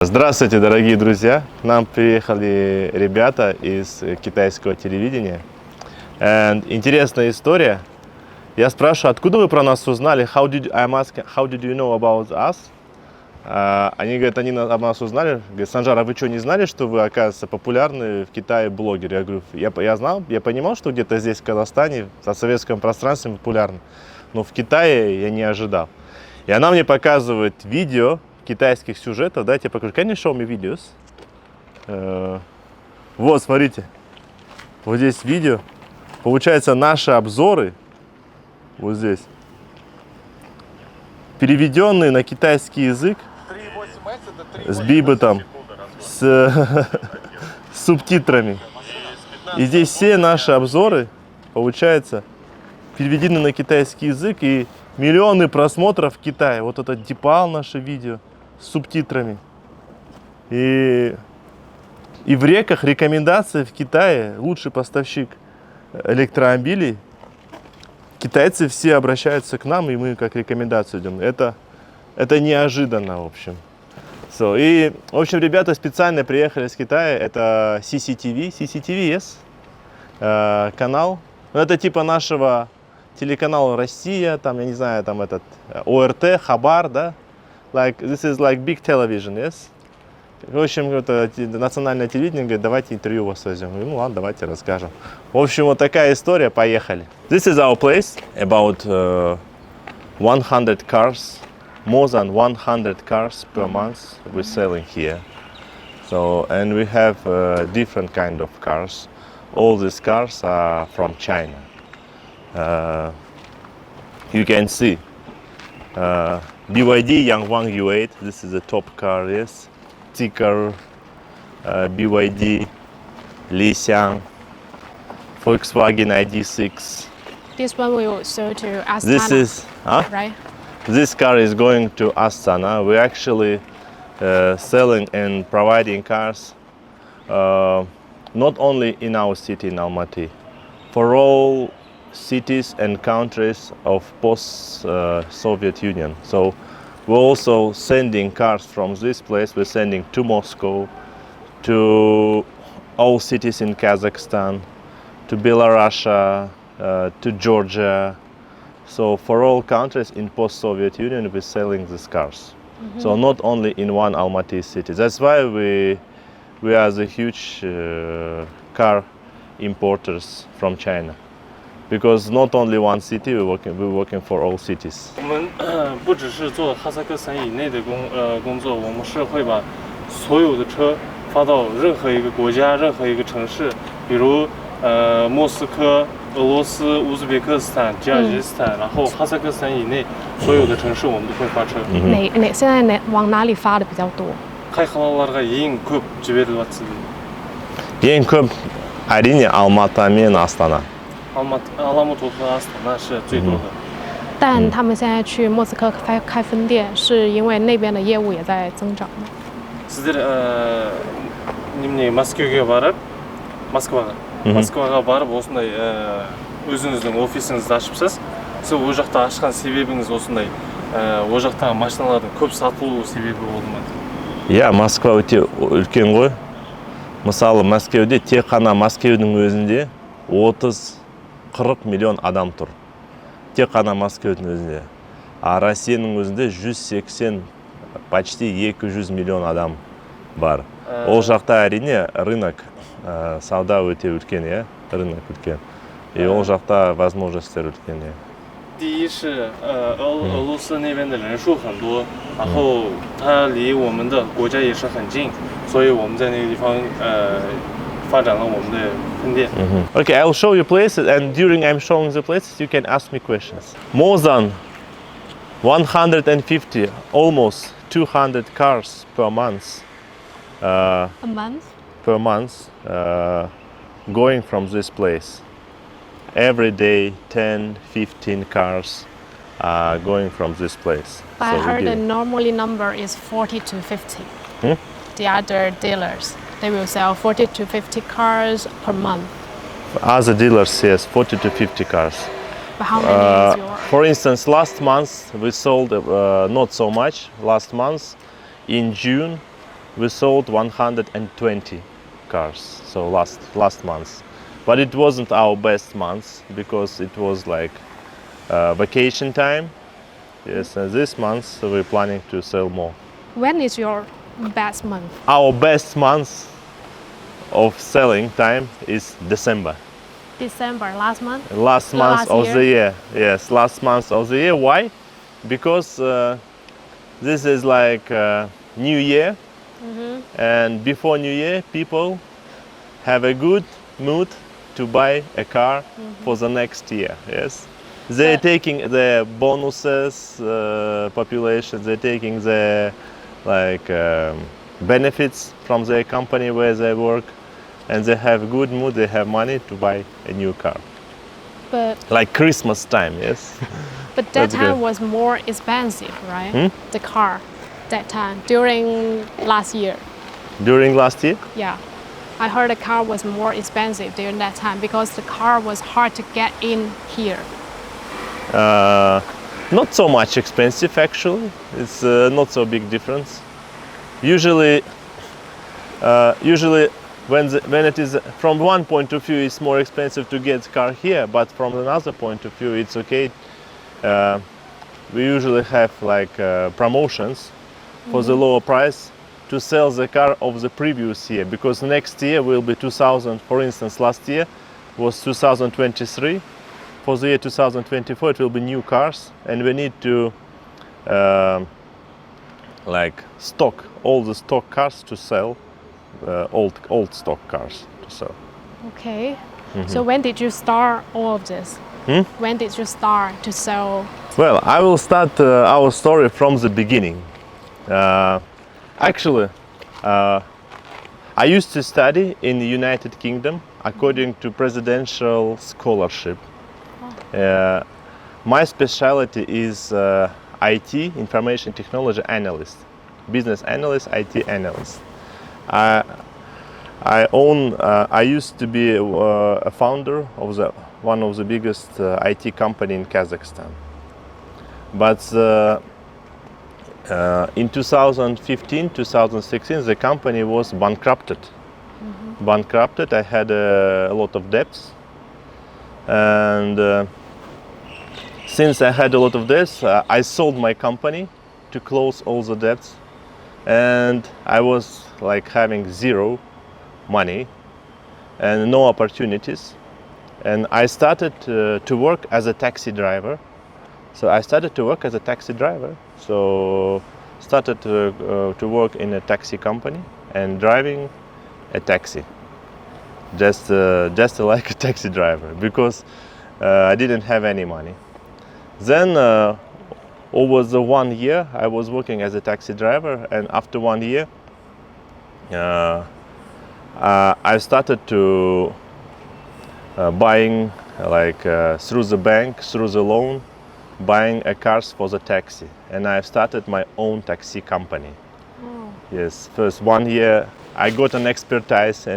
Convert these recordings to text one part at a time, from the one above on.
Здравствуйте, дорогие друзья! К нам приехали ребята из китайского телевидения. Интересная история. Я спрашиваю, откуда вы про нас узнали? How did you know about us? Они говорят, они об нас узнали. Говорят, Санжар, а вы что, не знали, что вы, оказывается, популярный в Китае блогер? Я говорю, я знал, я понимал, что где-то здесь, в Казахстане, в советском пространстве популярны. Но в Китае я не ожидал. И она мне показывает видео китайских сюжетов. Дайте я покажу. Can you show me videos? Вот, смотрите. Вот здесь видео. Получается, наши обзоры, вот здесь, переведенные на китайский язык, с бибетом, с субтитрами. И здесь все наши обзоры, получается, переведены на китайский язык, и миллионы просмотров в Китае. Вот это типал наше видео с субтитрами. И в реках рекомендации в Китае лучший поставщик электромобилей. Китайцы все обращаются к нам, и мы как рекомендацию идем. Это неожиданно, в общем. И, в общем, ребята специально приехали из Китая. Это CCTV. CCTV, yes? Канал. Это типа нашего телеканала Россия, там, я не знаю, там этот ОРТ, Хабар, да? This is like big television, yes? В общем, это национальное телевидение, говорит, давайте интервью вас возьмем. Ну ладно, давайте расскажем. В общем, вот такая история, поехали. This is our place, about 100 cars, more than 100 cars per month we're selling here. And we have different kind of cars. All these cars are from China. You can see BYD Yangwang U8, this is the top car, yes. Ticker, BYD, Li Xiang, Volkswagen ID6. This one will show to Astana. Right? This car is going to Astana. We're actually selling and providing cars not only in our city in Almaty, for all cities and countries of post-Soviet Union. So we're also sending cars from this place. We're sending to Moscow, to all cities in Kazakhstan, to Belarus, to Georgia. So for all countries in post-Soviet Union, we're selling these cars. Mm-hmm. So not only in one Almaty city. That's why we are the huge car importers from China. Because not only one city, we're working for all cities. 我们不只是做哈萨克斯坦以内的工作，我们是会把所有的车发到任何一个国家、任何一个城市，比如莫斯科、俄罗斯、乌兹别克斯坦、吉尔吉斯坦，然后哈萨克斯坦以内所有的城市我们都会发车。现在往哪里发的比较多？ қай қалаларға ең көп жіберіліп жатыр? ең көп әрине Алматы мен Астана. Аламут和 Астана 是最多的。但他们现在去莫斯科开分店，是因为那边的业务也在增长吗？ Сіздер немене Москваға барып осындай өзіңіздің офисіңізді ашыпсыз. Сіз ол жақта ашқан себебіңіз осындай ол жақтағы машиналардың көп сатылу себебі болды ма? Иә, Москва өте үлкен ғой. Мысалы, Мәскеуде тек қана Мәскеудің өзінде 30-40 миллион адам тұр. Тек қана Мәскеудің өзінде. А Россияның өзінде 180, почти 200 миллион адам бар. Ол жақта әрине рынок, сауда өте үлкен, иә, рынок үлкен. И ол жақта возможностьтер үлкен, иә. 第一是俄罗斯那边的人数很多，然后它离我们的国家也是很近，所以我们在那个地方发展了我们的分店。Okay, I will show you places, and during I'm showing the places, you can ask me questions. More than 150, almost 200 cars per month. A month? Per month, going from this place. Every day, 10-15 cars going from this place. I heard the normally number is 40 to 50. The other dealers, they will sell 40 to 50 cars per month. Other dealers, yes, 40 to 50 cars. But how many is yours? For instance, last month we sold not so much. Last month, in June, we sold 120 cars. So last month, but it wasn't our best month because it was like vacation time. Yes, and this month we're planning to sell more. When is your best month? Our best month of selling time is December. December, last month? Last month of the year. Yes, last month of the year. Why? Because this is like New Year, and before New Year, people have a good mood to buy a car for the next year. Yes, they're taking the bonuses, population. They're taking the benefits from their company where they work, and they have good mood. They have money to buy a new car. But Like Christmas time, yes. but that That's time good. was more expensive, right? The car that time during last year. During last year, Yeah, I heard the car was more expensive during that time because the car was hard to get in here. not so much expensive actually. It's not so big difference. Usually when it is from one point of view, it's more expensive to get car here, but from another point of view, it's okay. We usually have like promotions for the lower price to sell the car of the previous year, because next year will be 2000. For instance, last year was 2023. For the year 2024, it will be new cars, and we need to like stock all the stock cars to sell, old stock cars to sell. Okay. So when did you start all of this? When did you start to sell? Well, I will start our story from the beginning. Actually, I used to study in the United Kingdom according to presidential scholarship. My specialty is IT, information technology analyst, business analyst, IT analyst. I used to be a founder of one of the biggest IT company in Kazakhstan. But in 2015, 2016, the company was bankrupted. Bankrupted. I had a lot of debts, and since I had a lot of debts, I sold my company to close all the debts, and I was like having zero money and no opportunities, and I started to work as a taxi driver. So I started to work as a taxi driver. So started to work in a taxi company and driving a taxi, just like a taxi driver, because I didn't have any money. Then over the 1 year I was working as a taxi driver, and after 1 year I started to buying like through the bank, through the loan, buying cars for the taxi, and I started my own taxi company. Yes, first 1 year I got an expertise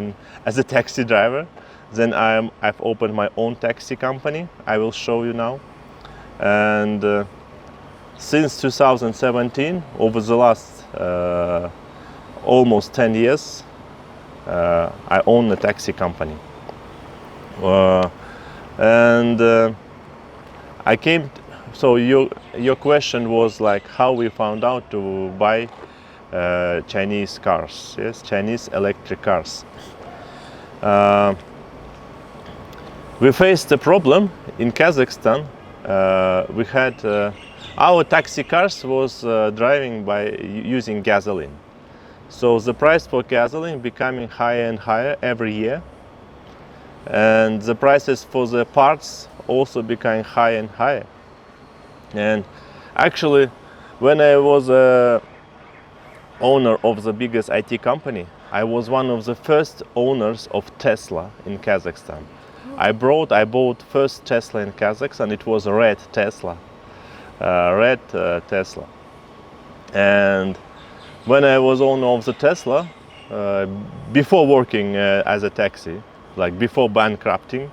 as a taxi driver. Then I've opened my own taxi company. I will show you now. And since 2017, over the last almost 10 years, I own a taxi company. I came. So your question was like how we found out to buy Chinese cars, yes, Chinese electric cars. We faced a problem in Kazakhstan. We had our taxi cars was driving by using gasoline. So the price for gasoline becoming higher and higher every year, and the prices for the parts also became higher and higher. And actually, when I was owner of the biggest IT company, I was one of the first owners of Tesla in Kazakhstan. I bought first Tesla in Kazakhstan. It was a red Tesla, Tesla. And when I was owner of the Tesla, before working as a taxi, like before bankrupting,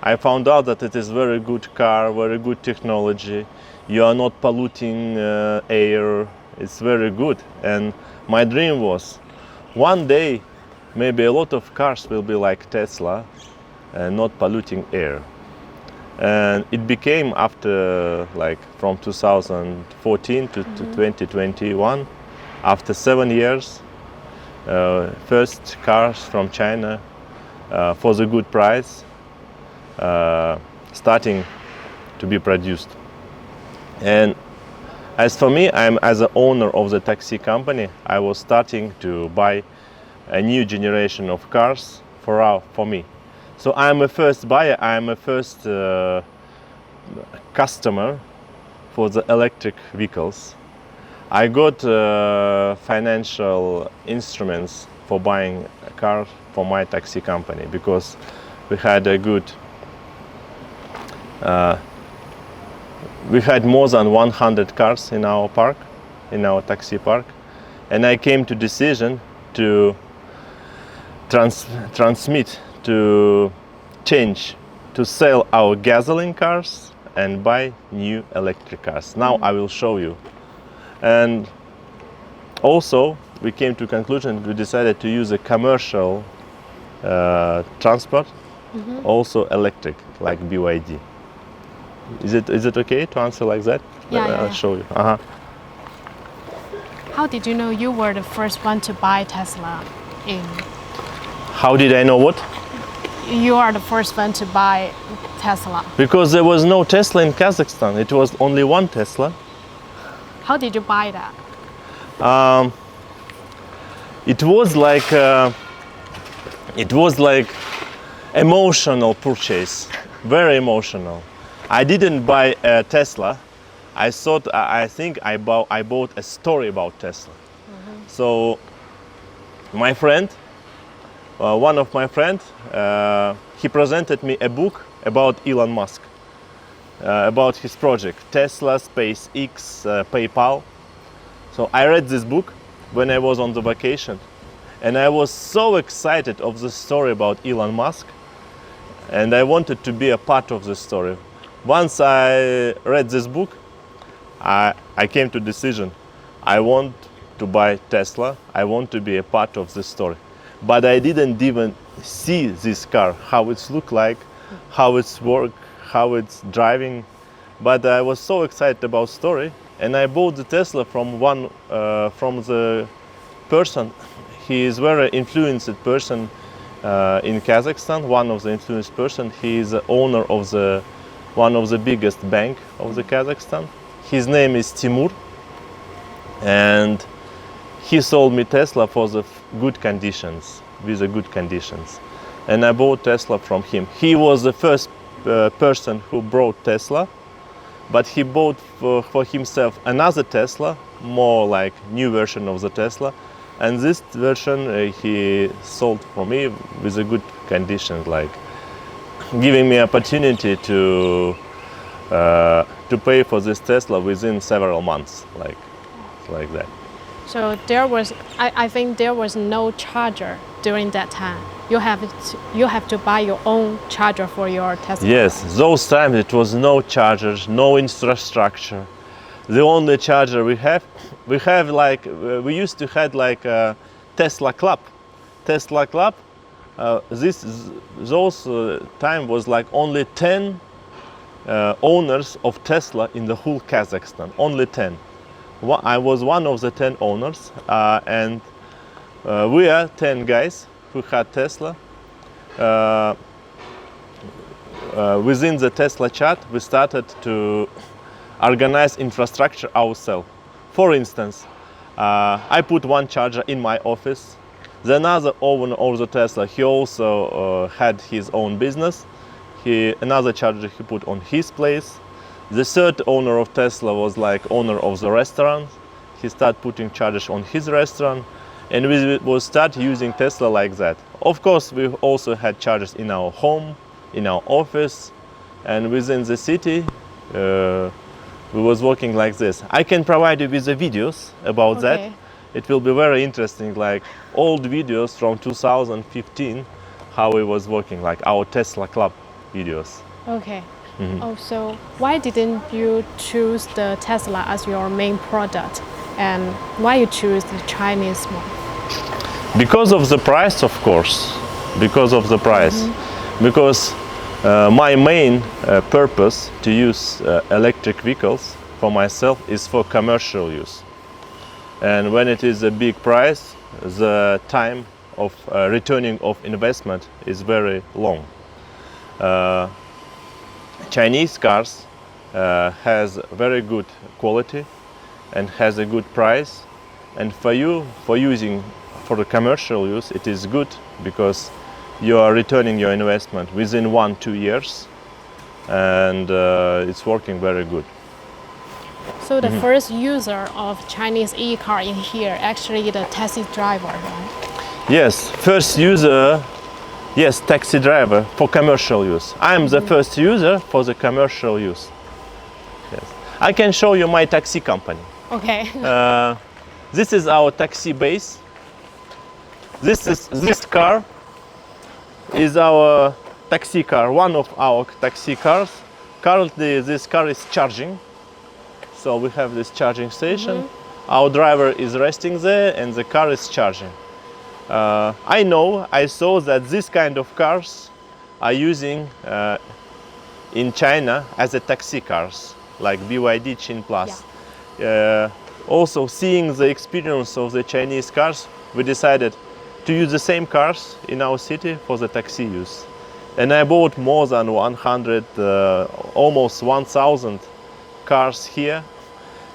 I found out that it is very good car, very good technology. You are not polluting air. It's very good. And my dream was one day maybe a lot of cars will be like Tesla and not polluting air. And it became after like from 2014 to 2021, after 7 years, first cars from China for the good price starting to be produced. And as for me, I'm as an owner of the taxi company, I was starting to buy a new generation of cars for me. So I'm a first buyer, I'm a first customer for the electric vehicles. I got financial instruments for buying a car for my taxi company because we had a good we had more than 100 cars in our park, in our taxi park, and I came to decision to transmit, to change, to sell our gasoline cars and buy new electric cars. Now I will show you. And also we came to conclusion, we decided to use a commercial transport, also electric, like BYD. Is it okay to answer like that? Yeah, I'll show you. Uh-huh. How did you know you were the first one to buy Tesla in? How did I know what? You are the first one to buy Tesla. Because there was no Tesla in Kazakhstan. It was only one Tesla. How did you buy that? It was like emotional purchase, very emotional. I didn't buy a Tesla. I think I bought a story about Tesla. So my friend, one of my friends, he presented me a book about Elon Musk, about his project, Tesla, SpaceX, PayPal. So I read this book when I was on the vacation, and I was so excited of the story about Elon Musk, and I wanted to be a part of the story. Once I read this book, I came to decision, I want to buy Tesla, I want to be a part of the story. But I didn't even see this car, how it's look like, how it's work, how it's driving. But I was so excited about story, and I bought the Tesla from the person. He is very influenced person in Kazakhstan, one of the influenced person. He is the owner of one of the biggest bank of the Kazakhstan. His name is Timur, and he sold me Tesla for the good conditions, with the good conditions. And I bought Tesla from him. He was the first person who brought Tesla, but he bought for himself another Tesla, more like new version of the Tesla. And this version he sold for me with a good condition, like giving me opportunity to pay for this Tesla within several months, like that. So I think there was no charger during that time. You have to buy your own charger for your Tesla. Yes, those times it was no chargers, no infrastructure. The only charger we used to have like a Tesla club. Tesla club. Those time was like only 10 owners of Tesla in the whole Kazakhstan. Only 10. I was one of the 10 owners, and we are 10 guys who had Tesla. Within the Tesla chat, we started to organize infrastructure ourselves. For instance, I put one charger in my office. The other owner of the Tesla, he also had his own business. Another charger he put on his place. The third owner of Tesla was like owner of the restaurant. He started putting chargers on his restaurant, and we will start using Tesla like that. Of course, we also had chargers in our home, in our office, and within the city. We was working like this. I can provide you with the videos about that. It will be very interesting, like old videos from 2015, how we was working, like our Tesla Club videos. Okay. Oh, so why didn't you choose the Tesla as your main product, and why you choose the Chinese one? Because of the price, of course. Because of the price. Because my main purpose to use electric vehicles for myself is for commercial use. And when it is a big price, the time of returning of investment is very long. Chinese cars has very good quality and has a good price, and for you, for using for the commercial use, it is good because you are returning your investment within 1-2 years, and it's working very good. So the first user of Chinese e-car in here actually the taxi driver, right? Yes, first user, yes, taxi driver for commercial use. I am the first user for the commercial use. Yes, I can show you my taxi company. Okay. This is our taxi base. This car is our taxi car, one of our taxi cars. Currently, this car is charging. So we have this charging station. Our driver is resting there and the car is charging. I saw that this kind of cars are using in China as a taxi cars, like BYD Chin Plus. Also seeing the experience of the Chinese cars, we decided to use the same cars in our city for the taxi use. And I bought more than 100, almost 1,000 cars here.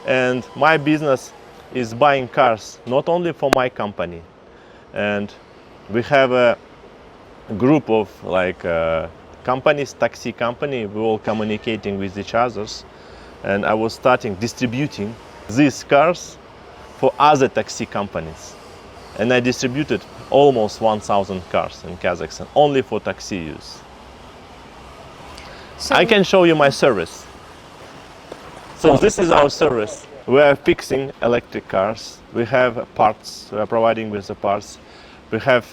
And my business is buying cars, not only for my company. And we have a group of companies, taxi company, we're all communicating with each other. And I was starting distributing these cars for other taxi companies. And I distributed almost 1,000 cars in Kazakhstan, only for taxi use. So I can show you my service. So this is our service. We are fixing electric cars. We have parts, we are providing with the parts. We have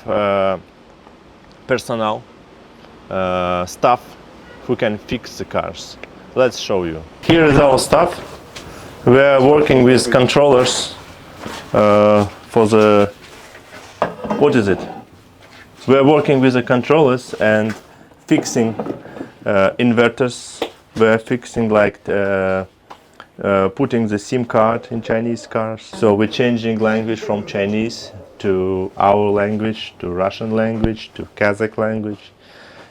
personnel, staff who can fix the cars. Let's show you. Here is our staff. We are working with controllers for the, what is it? We are working with the controllers and fixing inverters. We are fixing putting the SIM card in Chinese cars. So we're changing language from Chinese to our language, to Russian language, to Kazakh language.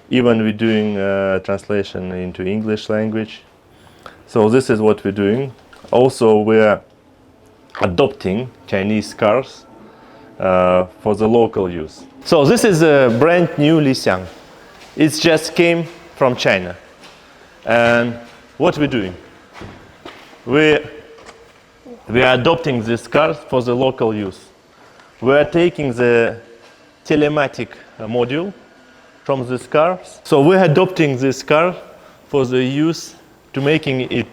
Even we're doing translation into English language. So this is what we're doing. Also, we're adopting Chinese cars for the local use. So this is a brand new Lixiang. It just came from China. And what we're doing? We are adopting this car for the local use. We are taking the telematic module from this car. So we're adopting this car for the use to making it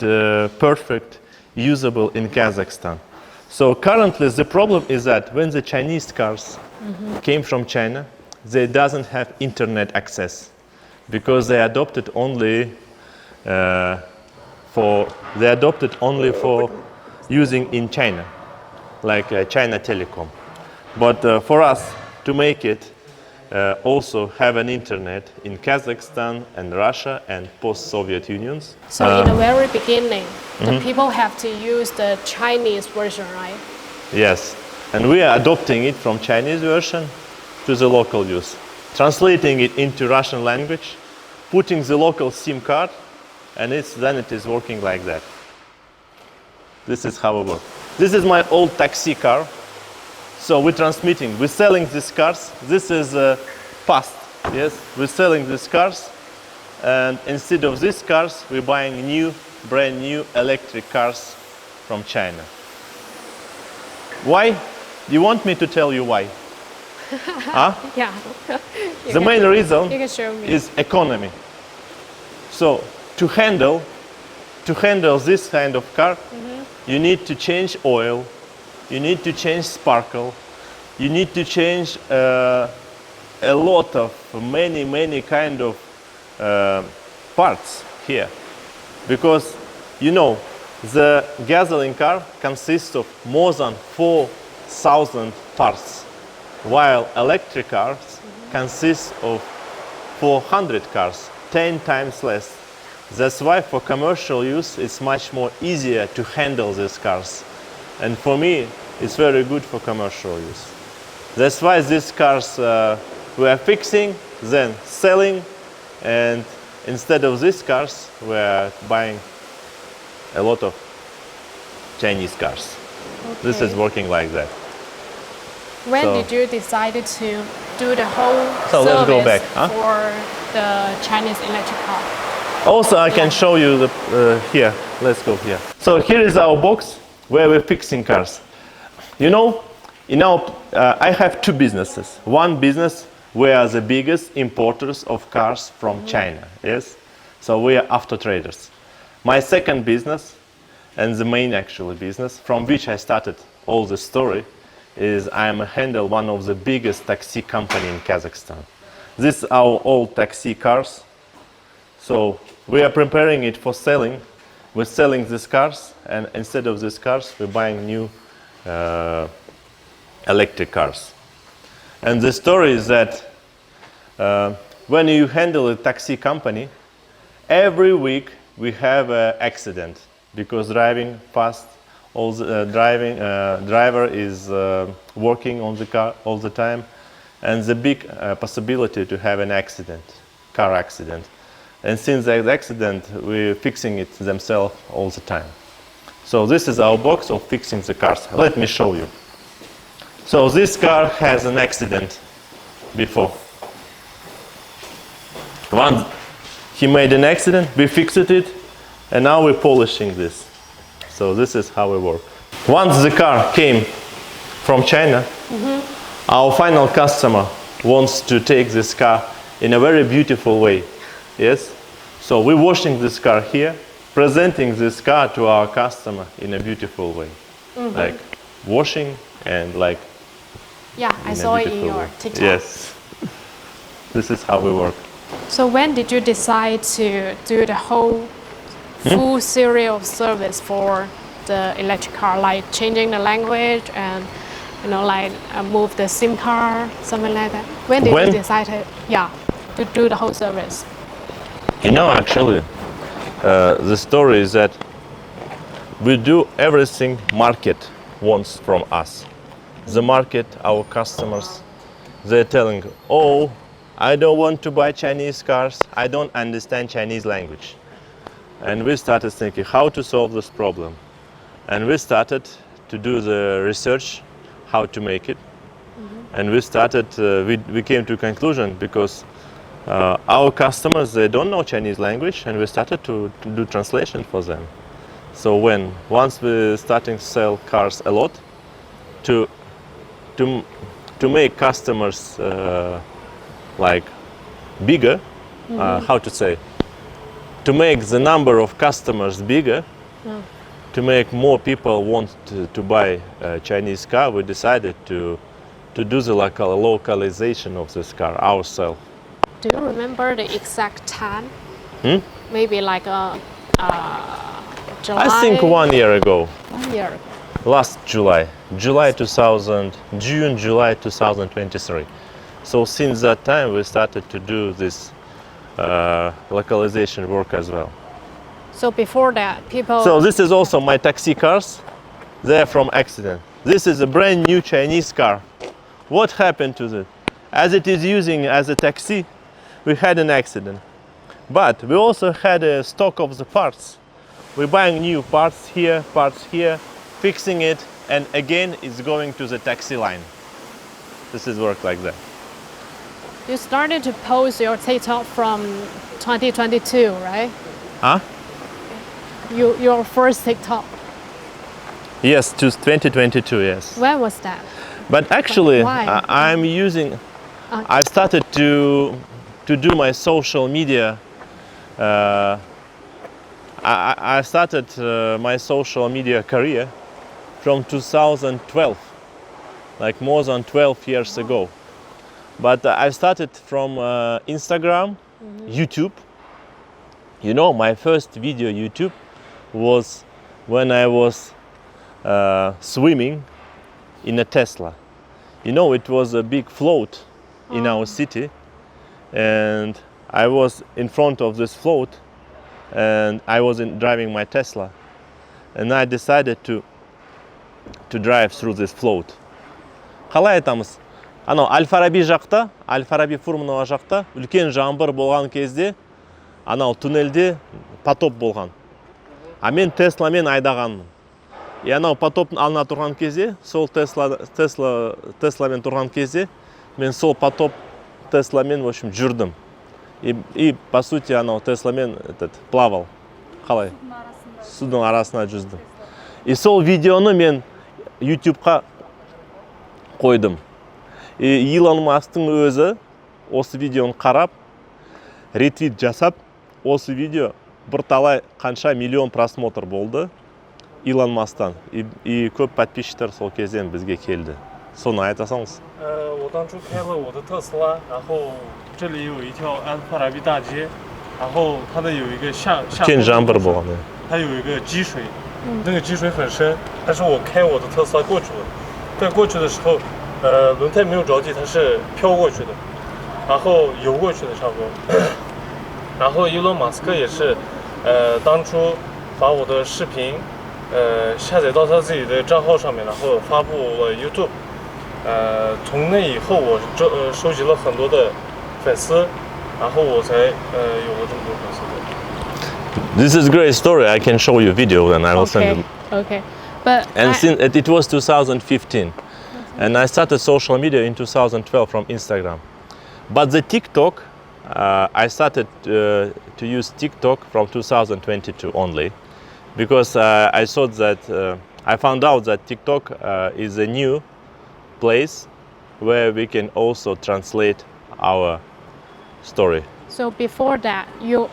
perfect, usable in Kazakhstan. So currently the problem is that when the Chinese cars came from China, they doesn't have internet access because they adopted only for using in China, like China Telecom. But for us to make it also have an internet in Kazakhstan and Russia and post-Soviet Unions. So in the very beginning, the people have to use the Chinese version, right? Yes, and we are adopting it from Chinese version to the local use, translating it into Russian language, putting the local SIM card, and then it is working like that. This is how it works. This is my old taxi car. So we're transmitting, we're selling these cars. This is past, yes? We're selling these cars, and instead of these cars, we're buying brand new electric cars from China. Why? You want me to tell you why? Huh? Yeah. The main reason You can show me. is economy. So to handle this kind of car, you need to change oil, you need to change sparkle, you need to change a lot of many kind of parts here, because the gasoline car consists of more than 4,000 parts. while electric cars consist of 400 cars, 10 times less. That's why for commercial use it's much more easier to handle these cars. And for me, it's very good for commercial use. That's why these cars we are fixing, then selling, and instead of these cars, we are buying a lot of Chinese cars. This is working like that. When So- did you decide to do the whole So let's go service back, huh? for the Chinese electric car? Also, I can show you the here. Let's go here. So here is our box where we're fixing cars. You know, I have two businesses. One business we are the biggest importers of cars from China. Yes, so we are auto traders. My second business, and the main actually business from which I started all the story, is I am handle one of the biggest taxi company in Kazakhstan. This are our old taxi cars. So we are preparing it for selling. We're selling these cars, and instead of these cars, we're buying new electric cars. And the story is that when you handle a taxi company, every week we have an accident because driving fast, all the driver is working on the car all the time, and the big possibility to have an accident, car accident. And since that accident, we're fixing it themselves all the time. So this is our box of fixing the cars. Let me show you. So this car has an accident before. Once he made an accident, we fixed it, and now we're polishing this. So this is how we work. Once the car came from China, our final customer wants to take this car in a very beautiful way. Yes? So we're washing this car here, presenting this car to our customer in a beautiful way. Like washing and like Yeah, I in a saw it in beautiful your way. TikTok. Yes. This is how we work. So when did you decide to do the whole full serial of service for the electric car, like changing the language and like move the SIM card, something like that? When did you decide to do the whole service? Actually, the story is that we do everything market wants from us. The market, our customers, they're telling, oh, I don't want to buy Chinese cars, I don't understand Chinese language. And we started thinking how to solve this problem. And we started to do the research, how to make it. And we started, we came to a conclusion because our customers, they don't know Chinese language, and we started to do translation for them. So once we starting to sell cars a lot, to make customers like bigger, how to say, to make the number of customers bigger, to make more people want to buy a Chinese car, we decided to do the localization of this car ourselves. Do you remember the exact time? Maybe like July? I think 1 year ago. 1 year ago. Last June, July 2023. So since that time we started to do this localization work as well. So before that, people... So this is also my taxi cars. They're from accident. This is a brand new Chinese car. What happened to it? As it is using as a taxi, we had an accident. But we also had a stock of the parts. We're buying new parts here, fixing it, and again it's going to the taxi line. This is work like that. You started to post your TikTok from 2022, right? Huh? Your first TikTok. Yes, to 2022, yes. When was that? But actually, Why? I started to do my social media. I started my social media career from 2012, like more than 12 years ago. But I started from Instagram, YouTube. My first video YouTube was when I was swimming in a Tesla. you know, it was a big float in our city, and I was in front of this float, and I was driving my Tesla, and I decided to drive through this float. Қалай айтамыз? Анау Аль-Фараби жақта, Аль-Фараби Фурманова жақта үлкен жаңбыр болған кезде анау туннельде потоп болған. А мен Тесламен айдағанмын. И анау потоптың алдына тұрған кезде, сол Тесламен тұрған кезде, мен сол потоп Тесламен, в общем, жүрдім. И по сути, анау Тесламен плавал. Қалай? Судың арасына жүздім. И сол видеоны мен YouTube'қа қойдым. И Илон Масктың өзі осы видеоны қарап, ретвит жасап, осы видео бірталай қанша миллион просмотр болды Илон Масктан. И көп подписчиктер сол кезден бізге келді. Соны айта салыңыз. 我当初开了我的特斯拉，然后这里有一条安帕拉比大街，然后它的有一个下үлкен жаңбыр болған. 它有一个积水，那个积水很深，但是我开我的特斯拉过去了，在过去的时候，轮胎没有着地，它是飘过去的，然后游过去的差不多。然后伊隆马斯克也是，当初把我的视频，下载到他自己的账号上面，然后发布了 YouTube。从那以后我收集了很多的粉丝，然后我才有了这么多粉丝。 This is a great story. I can show you video and I will send you. Okay. But And since it was 2015, and I started social media in 2012 from Instagram. But the TikTok, I started to use TikTok from 2022 only, because I thought that I found out that TikTok is a new place where we can also translate our story. so before that, you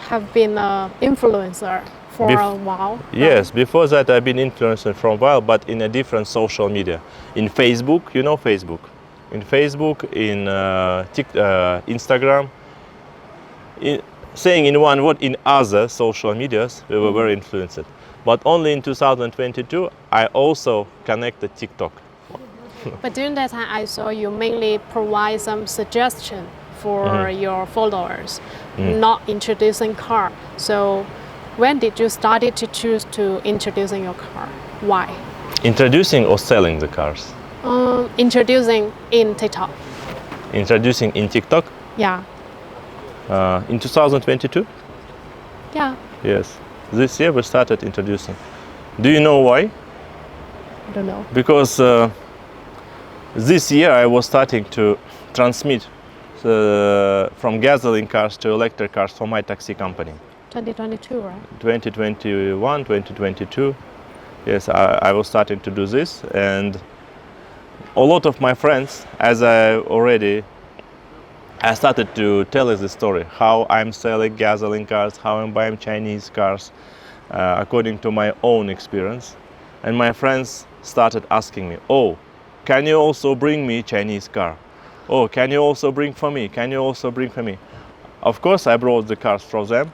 have been an influencer for a while. Yes, before that I've been influencer for a while, but in a different social media. In Facebook, you know Facebook. In Facebook, in Instagram. Saying in one word, in other social medias, we were very influenced. But only in 2022, I also connected TikTok. But during that time, I saw you mainly provide some suggestion for your followers, not introducing car. So when did you started to choose to introducing your car? Why? Introducing or selling the cars? Introducing in TikTok. Introducing in TikTok Yeah. in 2022? Yeah. Yes. This year we started introducing. Do you know why? I don't know. Because this year I was starting to transmit from gasoline cars to electric cars for my taxi company. 2022, right? 2021, 2022. Yes, I was starting to do this, and a lot of my friends, as I started to tell us the story, how I'm selling gasoline cars, how I'm buying Chinese cars, according to my own experience. And my friends started asking me, oh, can you also bring me Chinese car? Oh, can you also bring for me? Can you also bring for me? Of course, I brought the cars for them.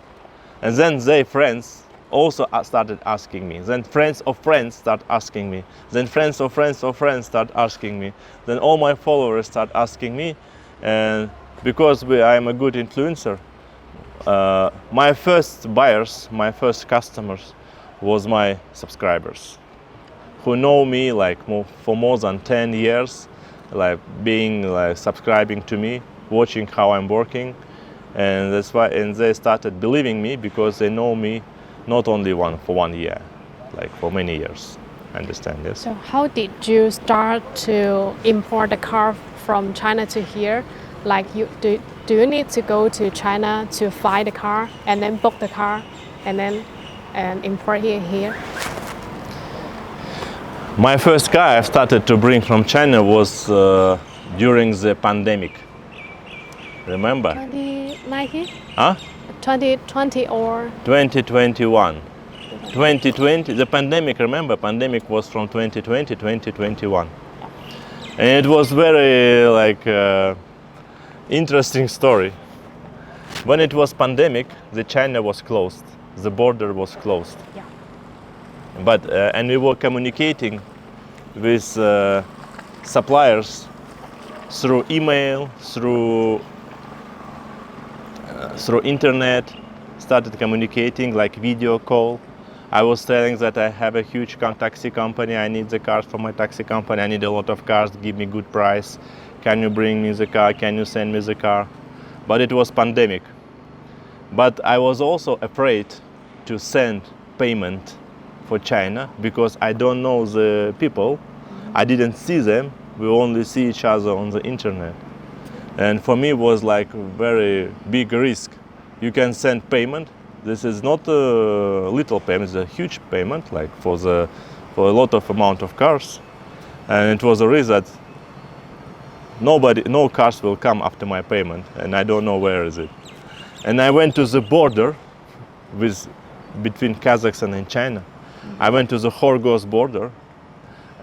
And then their friends also started asking me. Then friends of friends start asking me. Then friends of friends of friends start asking me. Then all my followers start asking me. And because I am a good influencer, my first buyers, my first customers was my subscribers, who know me like for more than 10 years, like subscribing to me, watching how I'm working. And that's why, and they started believing me because they know me not only for 1 year, like for many years. Understand? Yes. So how did you start to import the car from China to here? Like do you need to go to China to find the car and then book the car and then import it here? My first car I started to bring from China was during the pandemic. Remember? 2019? Huh? 2020 or? 2021. 2020, the pandemic, remember? Pandemic was from 2020, 2021. And it was very interesting story. When it was pandemic, the China was closed. The border was closed. Yeah. But and we were communicating with suppliers through email, through internet, started communicating like video call. I was telling that I have a huge taxi company, I need the cars for my taxi company, I need a lot of cars, give me good price, can you bring me the car, can you send me the car? But it was pandemic. But I was also afraid to send payment for China because I don't know the people, I didn't see them, we only see each other on the internet. And for me it was like a very big risk. You can send payment. This is not a little payment, it's a huge payment, like for a lot of amount of cars. And it was a risk that no cars will come after my payment, and I don't know where is it. And I went to the border between Kazakhstan and China. I went to the Horgoz border,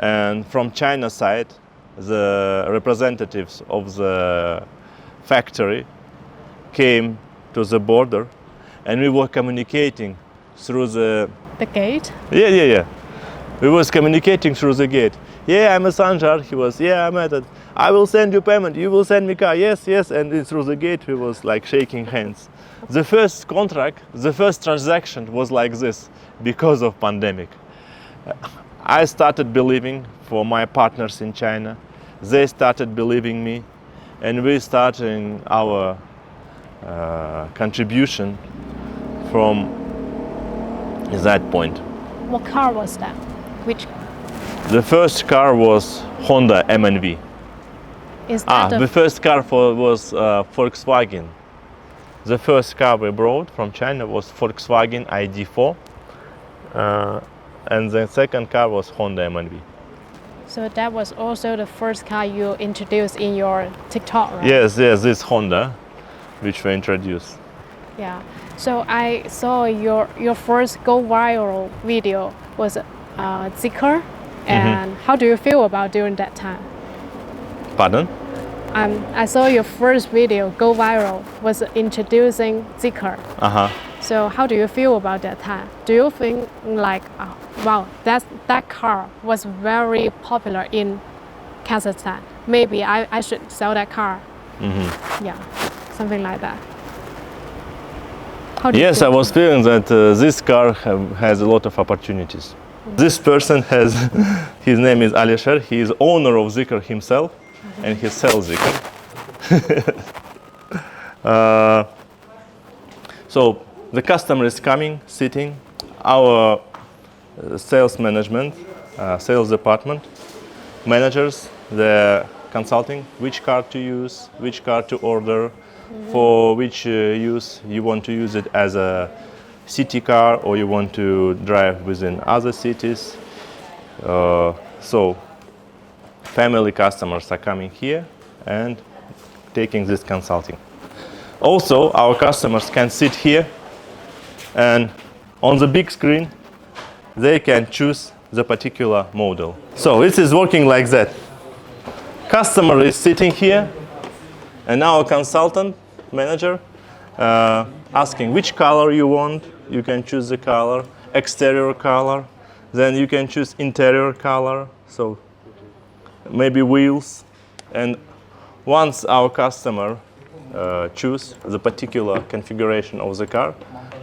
and from China side, the representatives of the factory came to the border, and we were communicating through the gate? Yeah. We was communicating through the gate. Yeah, I'm a Sanjar. He was, yeah, I'm at it. I will send you payment. You will send me car. Yes. And through the gate, we was like shaking hands. The first contract, the first transaction was like this because of pandemic. I started believing for my partners in China. They started believing me, and we started our contribution from that point. What car was that? Which? The first car was Honda MNV. Is that The first car was Volkswagen. The first car we brought from China was Volkswagen ID4, and the second car was Honda MNV. So that was also the first car you introduced in your TikTok, right? Yes, this Honda, which we introduced. Yeah. So I saw your first go viral video was Zikr, and how do you feel about during that time? Pardon? I saw your first video go viral was introducing Zikr. So how do you feel about that time? Do you think like, wow, that car was very popular in Kazakhstan? Maybe I should sell that car. Yeah, something like that. Yes, I was feeling that this car has a lot of opportunities. This person has, his name is Alisher, he is owner of Zikr himself, and he sells Zikr. So the customer is coming, sitting, our sales management, sales department, managers, they're consulting which car to use, which car to order, for which use you want to use it as a city car or you want to drive within other cities. So family customers are coming here and taking this consulting. Also, our customers can sit here and on the big screen they can choose the particular model. So this is working like that. Customer is sitting here and our consultant manager asking which color you want. You can choose the color, exterior color, then you can choose interior color, so maybe wheels. And once our customer choose the particular configuration of the car,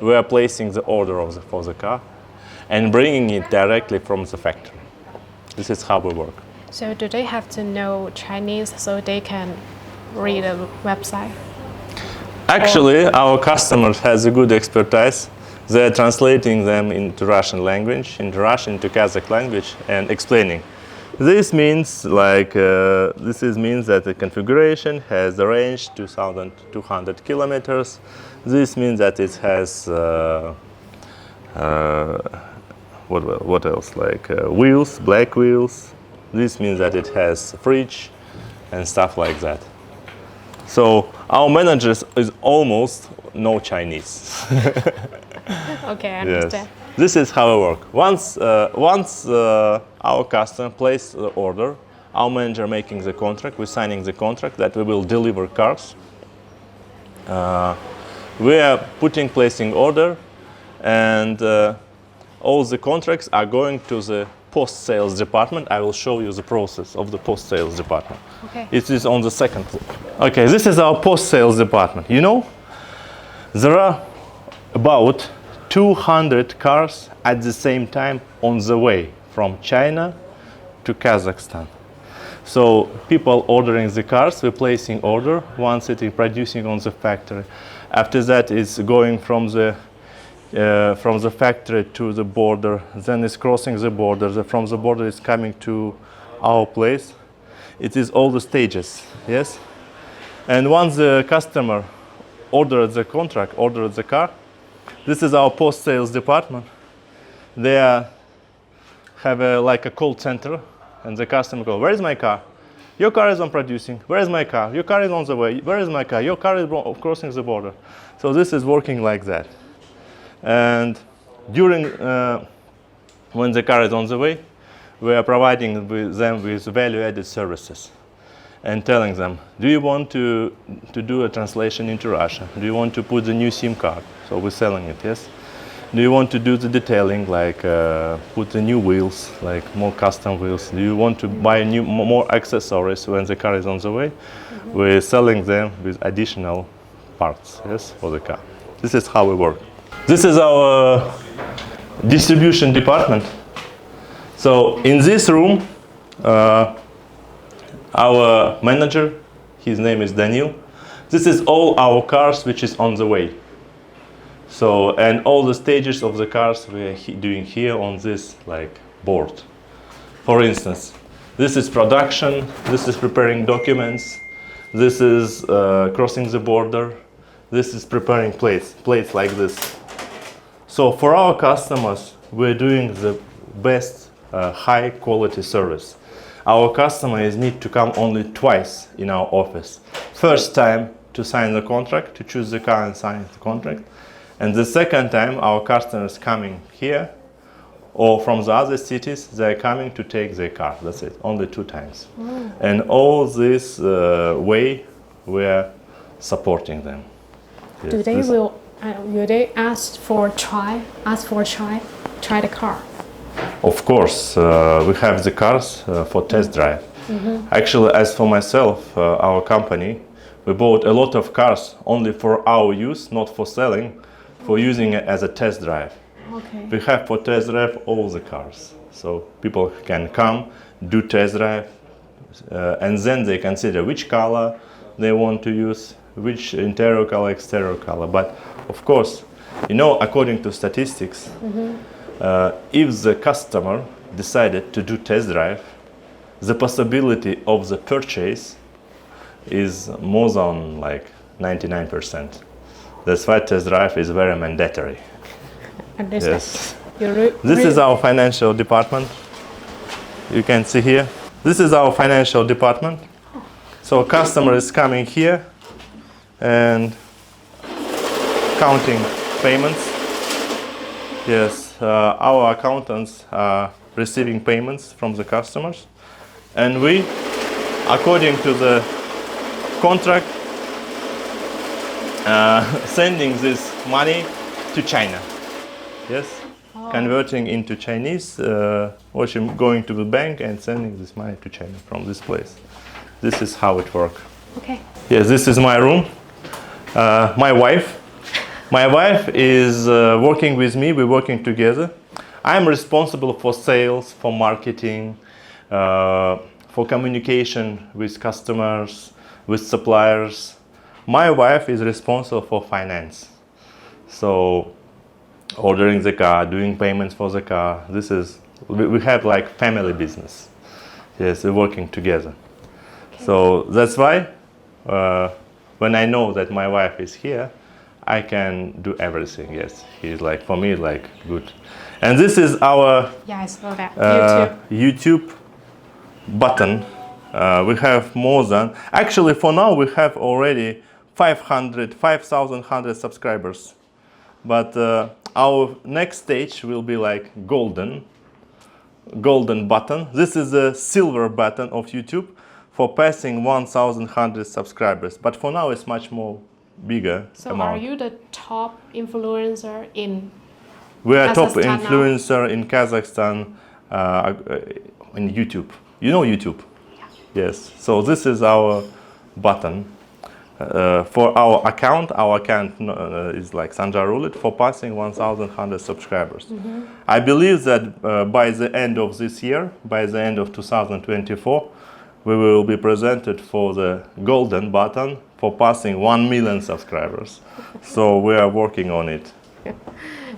we are placing the order for the car and bringing it directly from the factory. This is how we work. So do they have to know Chinese so they can read a website? Actually, our customers has a good expertise. They're translating them into Russian language, into Russian, into Kazakh language, and explaining. This means means that the configuration has a range 2,200 kilometers. This means that it has what else? Like wheels, black wheels. This means that it has fridge and stuff like that. So our managers is almost no Chinese. Okay, I understand. Yes. This is how it works. Once our customer places the order, our manager making the contract, we're signing the contract that we will deliver cars. We are placing order, and all the contracts are going to the post-sales department. I will show you the process of the post-sales department. Okay. It is on the second floor. Okay, this is our post-sales department. You know, there are about 200 cars at the same time on the way from China to Kazakhstan. So people ordering the cars, we're placing order, once it is producing on the factory. After that, it's going from the factory to the border, then it's crossing the border. From the border, it's coming to our place. It is all the stages, yes? And once the customer ordered the contract, ordered the car, this is our post-sales department. They have like a call center, and the customer goes, where is my car? Your car is on producing. Where is my car? Your car is on the way. Where is my car? Your car is crossing the border. So this is working like that. And during, when the car is on the way, we are providing them with value-added services and telling them, do you want to do a translation into Russia? Do you want to put the new SIM card? So we're selling it, yes? Do you want to do the detailing, like put the new wheels, like more custom wheels? Do you want to buy more accessories when the car is on the way? Mm-hmm. We're selling them with additional parts, yes, for the car. This is how we work. This is our distribution department. So in this room, our manager, his name is Daniel. This is all our cars which is on the way. So, and all the stages of the cars we are doing here on this like board. For instance, this is production, this is preparing documents, this is crossing the border, this is preparing plates like this. So for our customers, we're doing the best high quality service. Our customers need to come only twice in our office. First time to sign the contract, to choose the car and sign the contract. And the second time, our customers coming here or from the other cities, they're coming to take their car. That's it, only 2 times. Mm. And all this way, we're supporting them. Yes, will they ask for a try the car? Of course, we have the cars for test drive. Mm-hmm. Actually, as for myself, our company, we bought a lot of cars only for our use, not for selling, for using it as a test drive. Okay. We have for test drive all the cars. So people can come, do test drive, and then they consider which color they want to use, which interior color, exterior color. But of course, you know, according to statistics, mm-hmm. If the customer decided to do test drive, the possibility of the purchase is more than like 99%. That's why test drive is very mandatory. Understand. Yes. This is our financial department. You can see here. This is our financial department. So a customer is coming here and counting payments. Yes, our accountants are receiving payments from the customers, and we, according to the contract, sending this money to China. Yes, converting into Chinese, going to the bank and sending this money to China from this place. This is how it works. Okay. Yes, this is my room. My wife is working with me. We're working together. I'm responsible for sales, for marketing, for communication with customers, with suppliers. My wife is responsible for finance. So ordering the car, doing payments for the car. We have like family business. Yes, we're working together. Okay. So that's why when I know that my wife is here, I can do everything. Yes, he's like, for me, like good. And this is our YouTube button. We have more than, actually for now we have already 5,100 subscribers. But our next stage will be like golden button. This is a silver button of YouTube for passing 1,100 subscribers. But for now it's much more bigger amount. Are you the top influencer in We are Kazakhstan top influencer now? In Kazakhstan. in YouTube. You know YouTube? Yes. So this is our button. For our account is like Sanjar Rulet for passing 1,100 subscribers. I believe that by the end of this year, by the end of 2024, we will be presented for the golden button for passing 1 million subscribers. So we are working on it.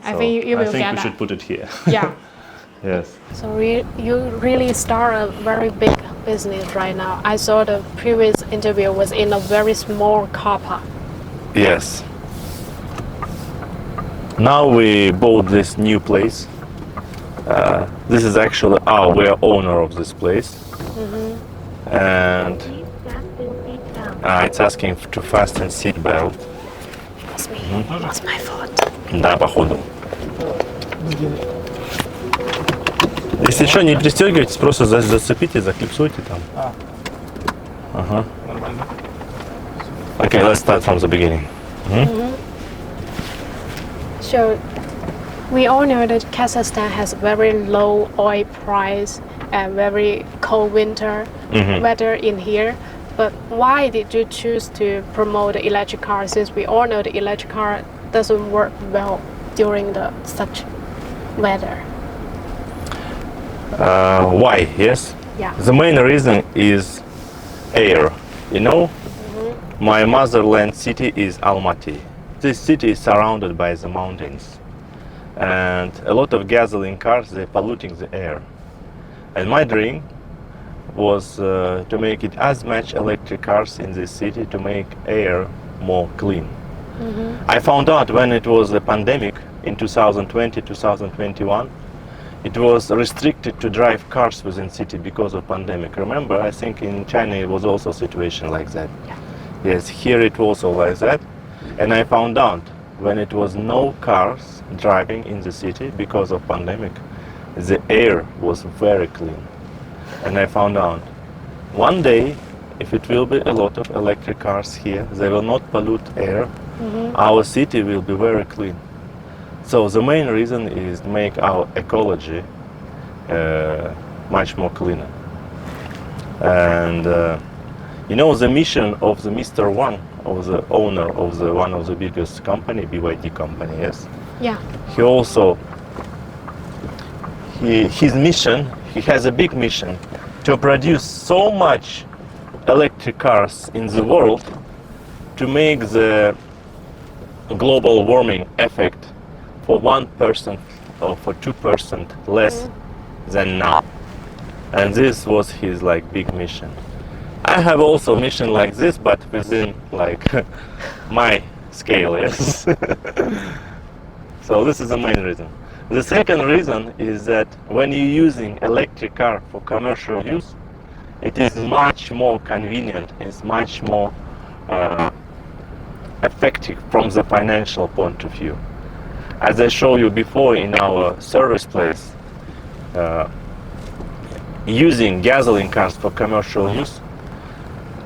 I think you will I think get we that. should put it here. Yeah. Yes. So you really start a very big business right now. I saw the previous interview was in a very small car park. Yes. Now we bought this new place. This is actually we're owner of this place. And it's asking to fasten seat belt. It's me. It's my fault. Да, походу. Если что, не пристегивайтесь, просто зацепите, заклипсуйте там. Ага. Okay, let's start from the beginning. So we all know that Kazakhstan has very low oil price and very cold winter weather in here. But why did you choose to promote the electric car, since we all know the electric car doesn't work well during such weather? Why? Yes. Yeah. The main reason is air. You know, my motherland city is Almaty. This city is surrounded by the mountains, and a lot of gasoline cars, they're polluting the air. And my dream was to make it as much electric cars in this city to make air more clean. I found out when it was a pandemic in 2020, 2021, it was restricted to drive cars within city because of pandemic. Remember, I think in China it was also a situation like that. Yeah. Yes, here it was also like that. And I found out when it was no cars driving in the city because of pandemic, the air was very clean. And I found out one day, if it will be a lot of electric cars here, they will not pollute air. Our city will be very clean. So the main reason is to make our ecology much more cleaner. And you know, the mission of the Mr. One, of the owner of the one of the biggest company, BYD company, yes. Yeah. He also, his mission, he has a big mission to produce so much electric cars in the world to make the global warming effect for 1% or for 2% less than now. And this was his big mission. I have also a mission like this, but within my scale, yes. So this is the main reason. The second reason is that when you're using electric car for commercial use, it is much more convenient, it's much more effective from the financial point of view. As I showed you before in our service place, using gasoline cars for commercial use,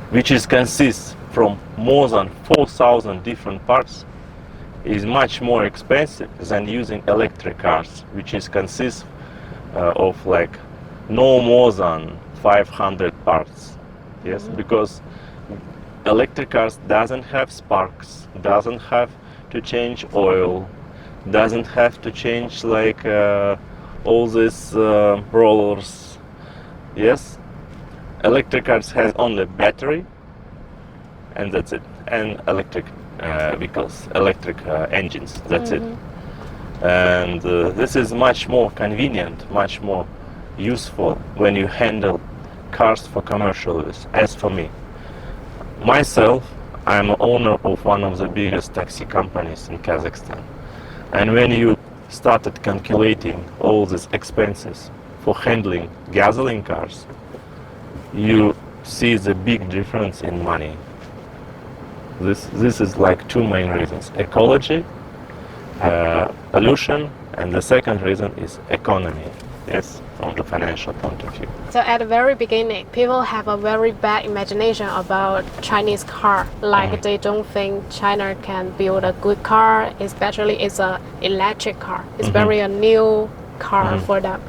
which consists from more than 4,000 different parts, is much more expensive than using electric cars, which consists of no more than 500 parts. Yes, because electric cars doesn't have sparks, doesn't have to change oil, doesn't have to change all these rollers. Yes, electric cars has only battery, and that's it, and electric vehicles, electric engines, that's it. And this is much more convenient, much more useful when you handle cars for commercial use. As for me, myself, I'm an owner of one of the biggest taxi companies in Kazakhstan. And when you started calculating all these expenses for handling gasoline cars, you see the big difference in money. This is two main reasons: ecology, pollution, and the second reason is economy. Yes, from the financial point of view. So at the very beginning, people have a very bad imagination about Chinese car. They don't think China can build a good car, especially it's an electric car. It's very a new car for them.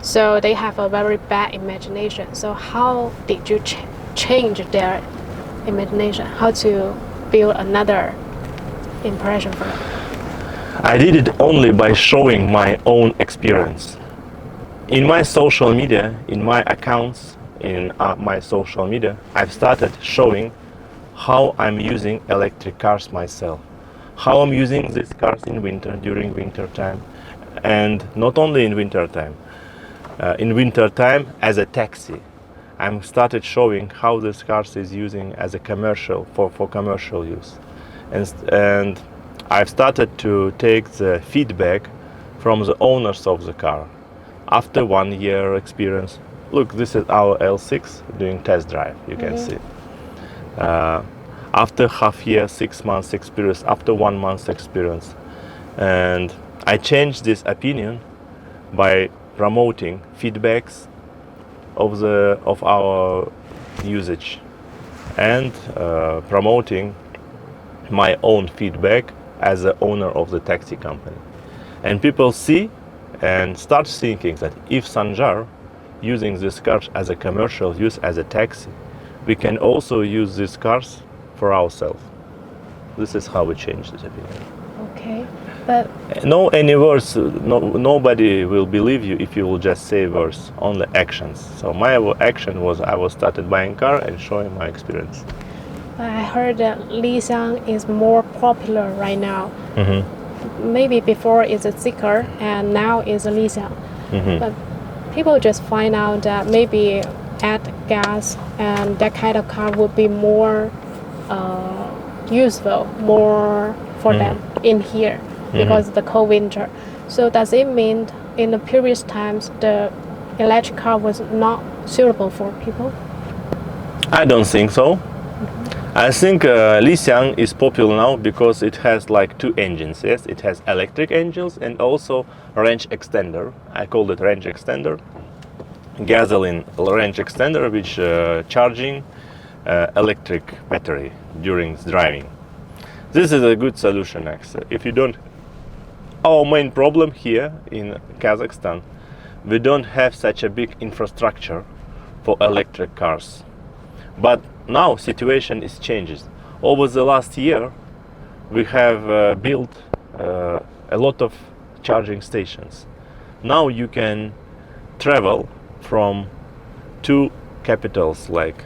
So they have a very bad imagination. So how did you change their imagination? How to build another impression for them? I did it only by showing my own experience. In my social media, in my accounts, in my social media, I've started showing how I'm using electric cars myself. How I'm using these cars in winter, during winter time, and not only in winter time. In winter time as a taxi. I'm started showing how this cars is using as a commercial, for commercial use. And I've started to take the feedback from the owners of the car. After 1 year experience, look, this is our L6 doing test drive, you can see. After half year, 6 months experience, after 1 month experience. And I changed this opinion by promoting feedbacks of our usage and promoting my own feedback as the owner of the taxi company. And people see and start thinking that if Sanjar using these cars as a commercial use, as a taxi, we can also use these cars for ourselves. This is how we change this opinion. Okay, but No any words, nobody will believe you if you will just say words, only actions. So my action was I was started buying car and showing my experience. I heard that Li Xiang is more popular right now. Maybe before it's a Zeekr and now it's a Li Xiang. But people just find out that maybe add gas and that kind of car would be more useful, more for them in here because of the cold winter. So does it mean in the previous times the electric car was not suitable for people? I don't think so. I think Li Xiang is popular now because it has like 2 engines. Yes, it has electric engines and also range extender. I call it range extender. Gasoline range extender, which charging electric battery during driving. This is a good solution actually. If you don't, our main problem here in Kazakhstan, we don't have such a big infrastructure for electric cars. But now situation is changes. Over the last year, we have built a lot of charging stations. Now you can travel from 2 capitals, like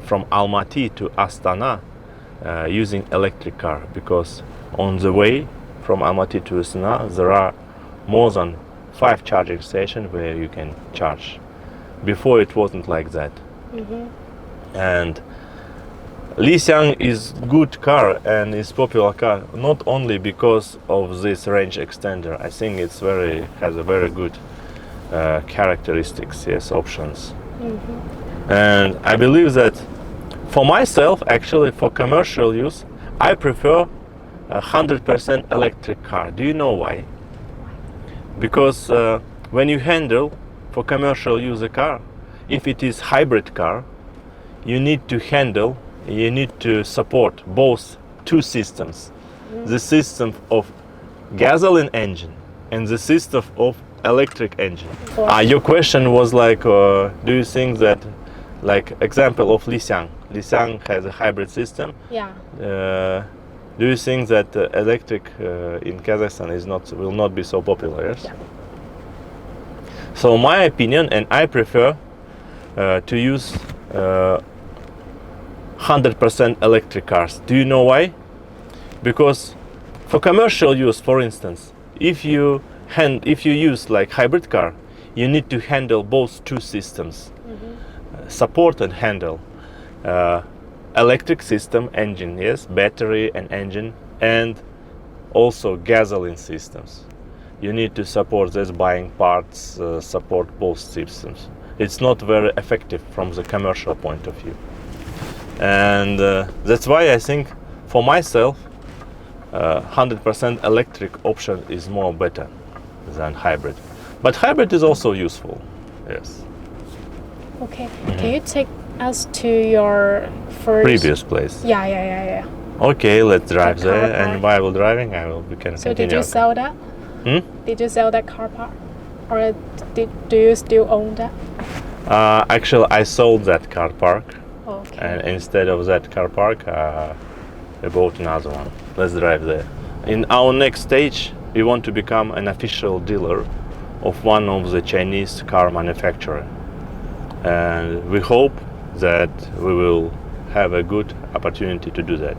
from Almaty to Astana, using electric car, because on the way from Almaty to Astana there are more than 5 charging stations where you can charge. Before it wasn't like that. And Li Xiang is good car and is popular car not only because of this range extender. I think it's has a very good characteristics, yes, options. And I believe that for myself, actually, for commercial use, I prefer a 100% electric car. Do you know why? Because when you handle for commercial use a car, if it is hybrid car, you need to support both 2 systems. The system of gasoline engine and the system of electric engine. Your question was like, do you think that, like example of Li Xiang has a hybrid system? Yeah. Do you think that electric in Kazakhstan will not be so popular? Yes. Yeah. So my opinion, and I prefer to use 100% electric cars. Do you know why? Because for commercial use, for instance, if you use like hybrid car, you need to handle both 2 systems, support and handle electric system, engine, yes, battery and engine, and also gasoline systems. You need to support this, buying parts, support both systems. It's not very effective from the commercial point of view. And that's why I think for myself 100% electric option is more better than hybrid. But hybrid is also useful, yes. Okay, can you take us to your first Previous place? Yeah. Okay, let's drive The car there, park. and while driving we can So continue. did you sell that? Hmm? Did you sell that car park? or do you still own that? Actually, I sold that car park, Okay. and instead of that car park, we bought another one. Let's drive there. In our next stage, we want to become an official dealer of one of the Chinese car manufacturer, and we hope that we will have a good opportunity to do that.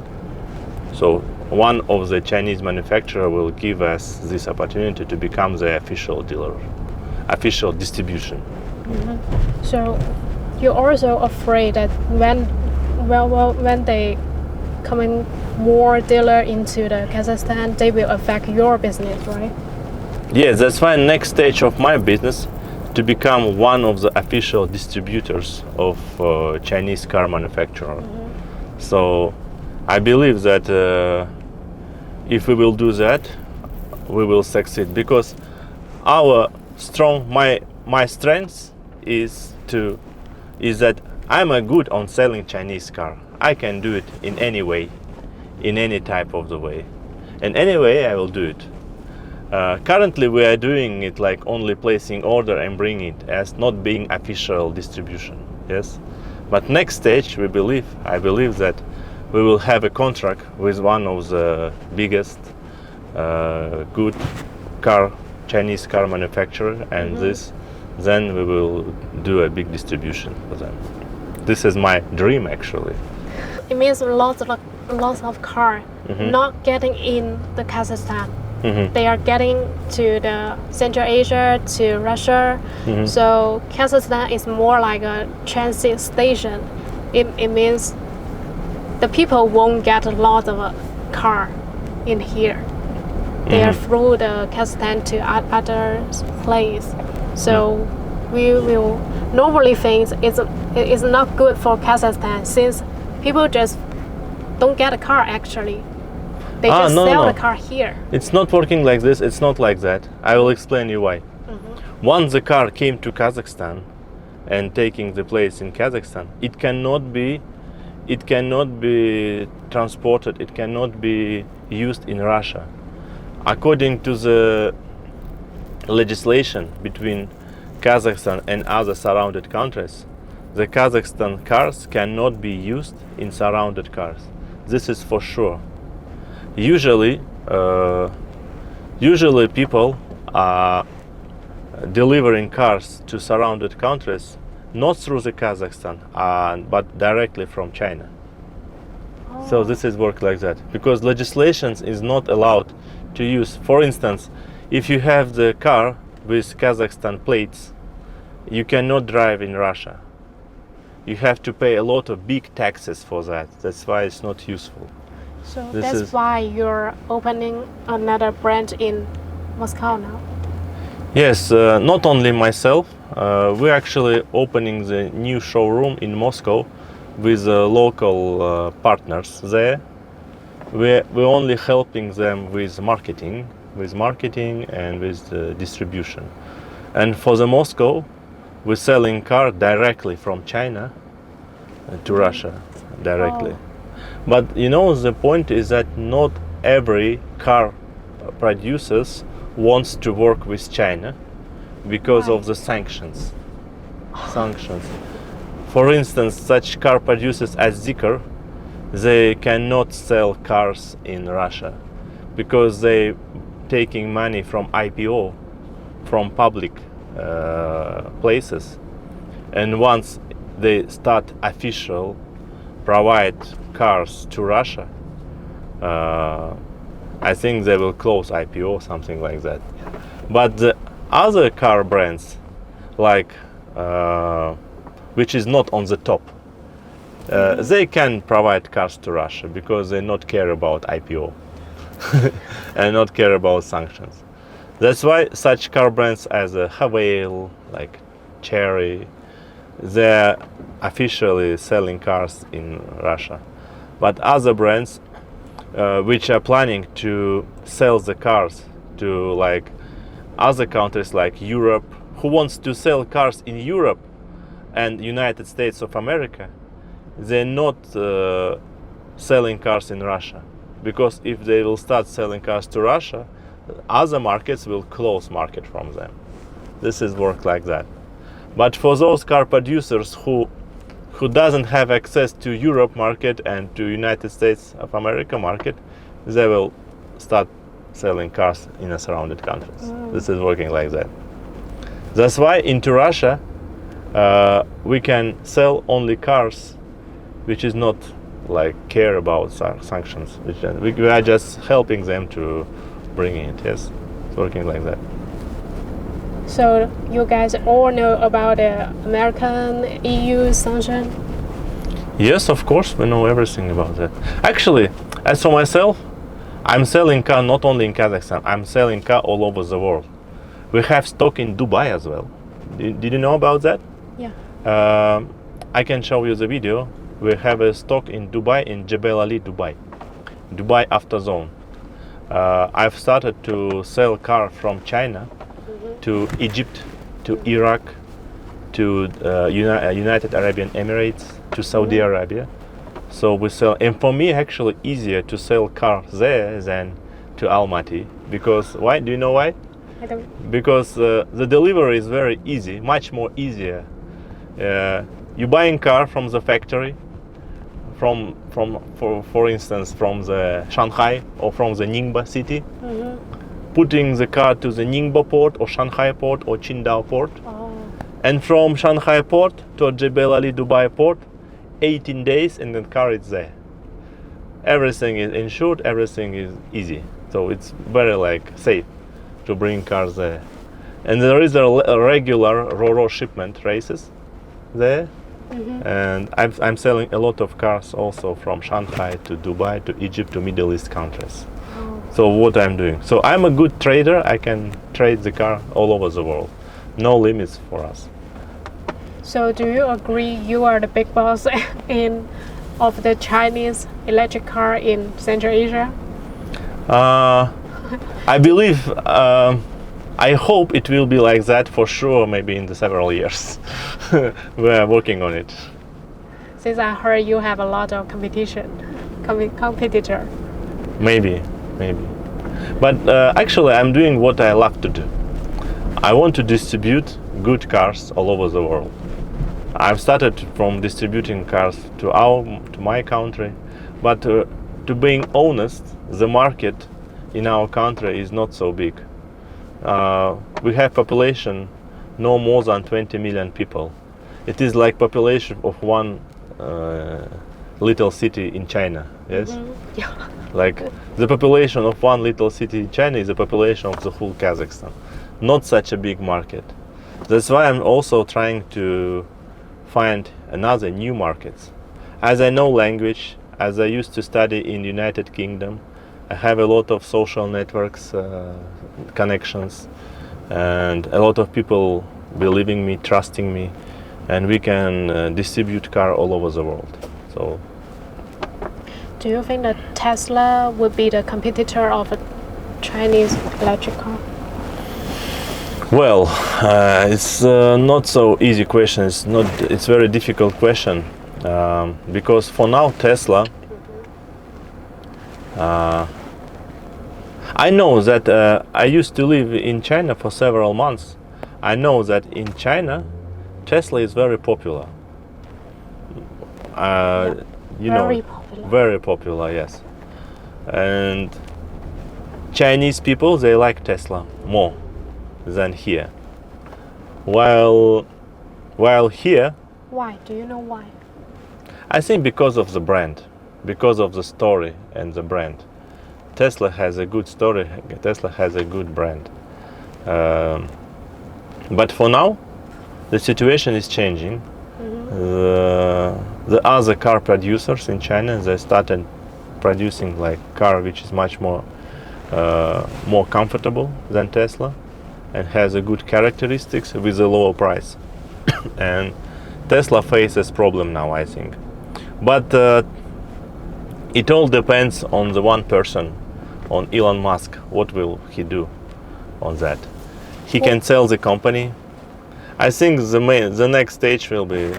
So one of the Chinese manufacturer will give us this opportunity to become the official dealer, official distribution. So you're also afraid that when they coming more dealer into the Kazakhstan, they will affect your business, right? Yes, that's why next stage of my business to become one of the official distributors of Chinese car manufacturer. So I believe that if we will do that, we will succeed, because our my strength is that I'm a good on selling Chinese car. I can do it in any way, in any type of the way, and anyway I will do it. Currently we are doing it like only placing order and bringing it, as not being official distribution. Yes, but next stage I believe that we will have a contract with one of the biggest good Chinese car manufacturer, and then we will do a big distribution for them. This is my dream, actually. It means lots of car not getting in the Kazakhstan. They are getting to the Central Asia, to Russia. So Kazakhstan is more like a transit station. It means the people won't get a lot of car in here. They are through the Kazakhstan to other place. So we will normally think it's not good for Kazakhstan, since people just don't get a car actually. They just sell the car here. It's not working like this. It's not like that. I will explain you why. Once the car came to Kazakhstan and taking the place in Kazakhstan, it cannot be transported. It cannot be used in Russia. According to the legislation between Kazakhstan and other surrounded countries, the Kazakhstan cars cannot be used in surrounded cars. This is for sure. Usually people are delivering cars to surrounded countries not through the Kazakhstan, but directly from China. So this is work like that, because legislation is not allowed to use. For instance, if you have the car with Kazakhstan plates, you cannot drive in Russia. You have to pay a lot of big taxes for that. That's why it's not useful. So that's why you're opening another branch in Moscow now? Yes, not only myself. We're actually opening the new showroom in Moscow with local partners there. We're only helping them with marketing and with distribution. And for the Moscow, we're selling car directly from China to Russia directly. But the point is that not every car producers wants to work with China because of the sanctions. For instance, such car producers as Zeekr, they cannot sell cars in Russia because they taking money from IPO, from public places, and once they start official provide cars to Russia, I think they will close IPO, something like that. But the other car brands, like which is not on the top, they can provide cars to Russia because they not care about IPO and not care about sanctions. That's why such car brands as Havail, like Cherry, they're officially selling cars in Russia. But other brands which are planning to sell the cars to like other countries like Europe, who wants to sell cars in Europe and United States of America, they're not selling cars in Russia, because if they will start selling cars to Russia, other markets will close market from them. this is work like that. But for those car producers who doesn't have access to Europe market and to United States of America market, they will start selling cars in the surrounded countries. This is working like that. That's why into Russia we can sell only cars which is not like care about sanctions. We are just helping them to bring it. Yes, it's working like that. So you guys all know about the American EU sanction? Yes, of course, we know everything about that. Actually, as for myself, I'm selling car not only in Kazakhstan, I'm selling car all over the world. We have stock in Dubai as well. Did you know about that? Yeah. I can show you the video. We have a stock in Dubai, in Jebel Ali, Dubai after zone. I've started to sell car from China to Egypt, to Iraq, to United Arabian Emirates, to Saudi Arabia. So we sell, and for me actually easier to sell cars there than to Almaty. Because why? Do you know why? I don't. Because the delivery is very easy, much more easier. You buying car from the factory, for instance, from the Shanghai or from the Ningbo city, putting the car to the Ningbo port or Shanghai port or Qingdao port, and from Shanghai port to Jebel Ali Dubai port, 18 days, and the car is there. Everything is insured, everything is easy, so it's very like safe to bring cars there. And there is a regular Ro-Ro shipment races there. And I'm selling a lot of cars also from Shanghai to Dubai to Egypt to Middle East countries. So what I'm doing, so I'm a good trader. I can trade the car all over the world, no limits for us. So do you agree you are the big boss of the Chinese electric car in Central Asia? I believe, I hope it will be like that for sure, maybe in the several years. We are working on it. Since I heard you have a lot of competitor. Maybe. But actually I'm doing what I love to do. I want to distribute good cars all over the world. I've started from distributing cars to my country, but to being honest, the market in our country is not so big. We have population no more than 20 million people. It is like population of one little city in China. Yes. Yeah. Like the population of one little city in China is the population of the whole Kazakhstan. Not such a big market. That's why I'm also trying to find another new markets. As I know language, as I used to study in United Kingdom, I have a lot of social networks, connections, and a lot of people believing me, trusting me, and we can distribute car all over the world. So. Do you think that Tesla would be the competitor of a Chinese electric car? Well, it's not so easy question. It's very difficult question because for now Tesla. I know that I used to live in China for several months. I know that in China, Tesla is very popular. Very popular, yes. And Chinese people, they like Tesla more than here. While here, why? Do you know why? I think because of the brand, because of the story and the brand. Tesla has a good story, Tesla has a good brand. But for now, the situation is changing. The other car producers in China, they started producing like car which is much more comfortable than Tesla and has a good characteristics with a lower price. And Tesla faces problem now, I think. But it all depends on the one person, on Elon Musk. What will he do on that? He can sell the company. I think the next stage will be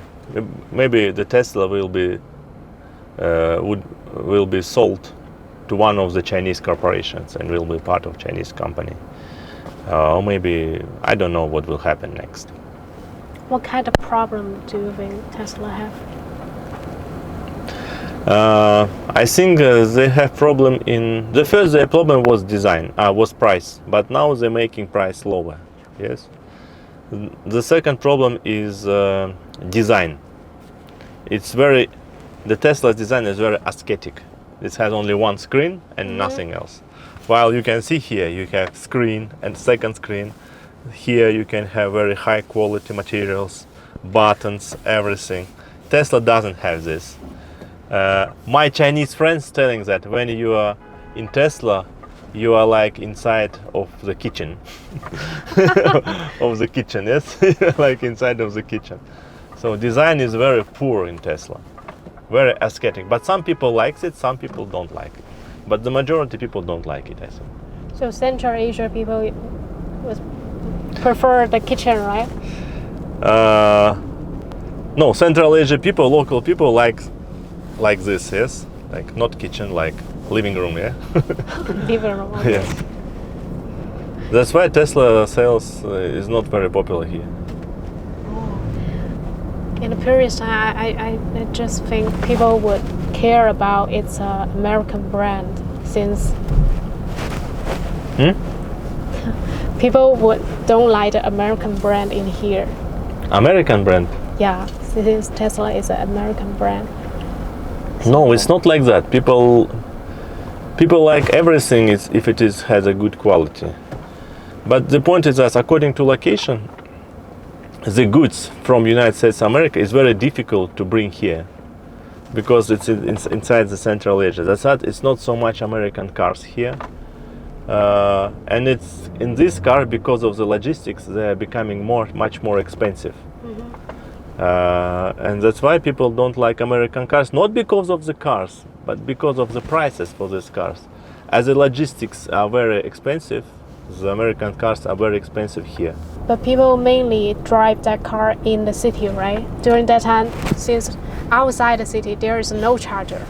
maybe the Tesla will be sold to one of the Chinese corporations and will be part of Chinese company. Or maybe I don't know what will happen next. What kind of problem do you think Tesla have? I think they have problem in the first. Their problem was design, was price, but now they're making price lower. Yes. The second problem is design. It's very, the Tesla's design is very ascetic. It has only one screen and nothing else. While you can see here, you have screen and second screen. Here you can have very high quality materials, buttons, everything. Tesla doesn't have this. My Chinese friends telling that when you are in Tesla, you are like inside of the kitchen. Of the kitchen, yes? Like inside of the kitchen. So design is very poor in Tesla. Very ascetic. But some people like it, some people don't like it. But the majority people don't like it, I think. So Central Asia people prefer the kitchen, right? No, Central Asia people, local people like this, yes? Like not kitchen, like living room, yeah? Living room. Okay. Yes. That's why Tesla sales is not very popular here. In the previous time, I just think people would care about its American brand since people don't like the American brand in here. American brand? Yeah, since Tesla is an American brand. No, it's not like that. People like everything if it has a good quality. But the point is that according to location, the goods from United States of America is very difficult to bring here because it's inside the Central Asia. That's not, it's not so much American cars here. And it's in this car, because of the logistics, they're becoming much more expensive. And that's why people don't like American cars, not because of the cars, but because of the prices for these cars. As the logistics are very expensive, the American cars are very expensive here. But people mainly drive that car in the city, right? During that time, since outside the city there is no charger.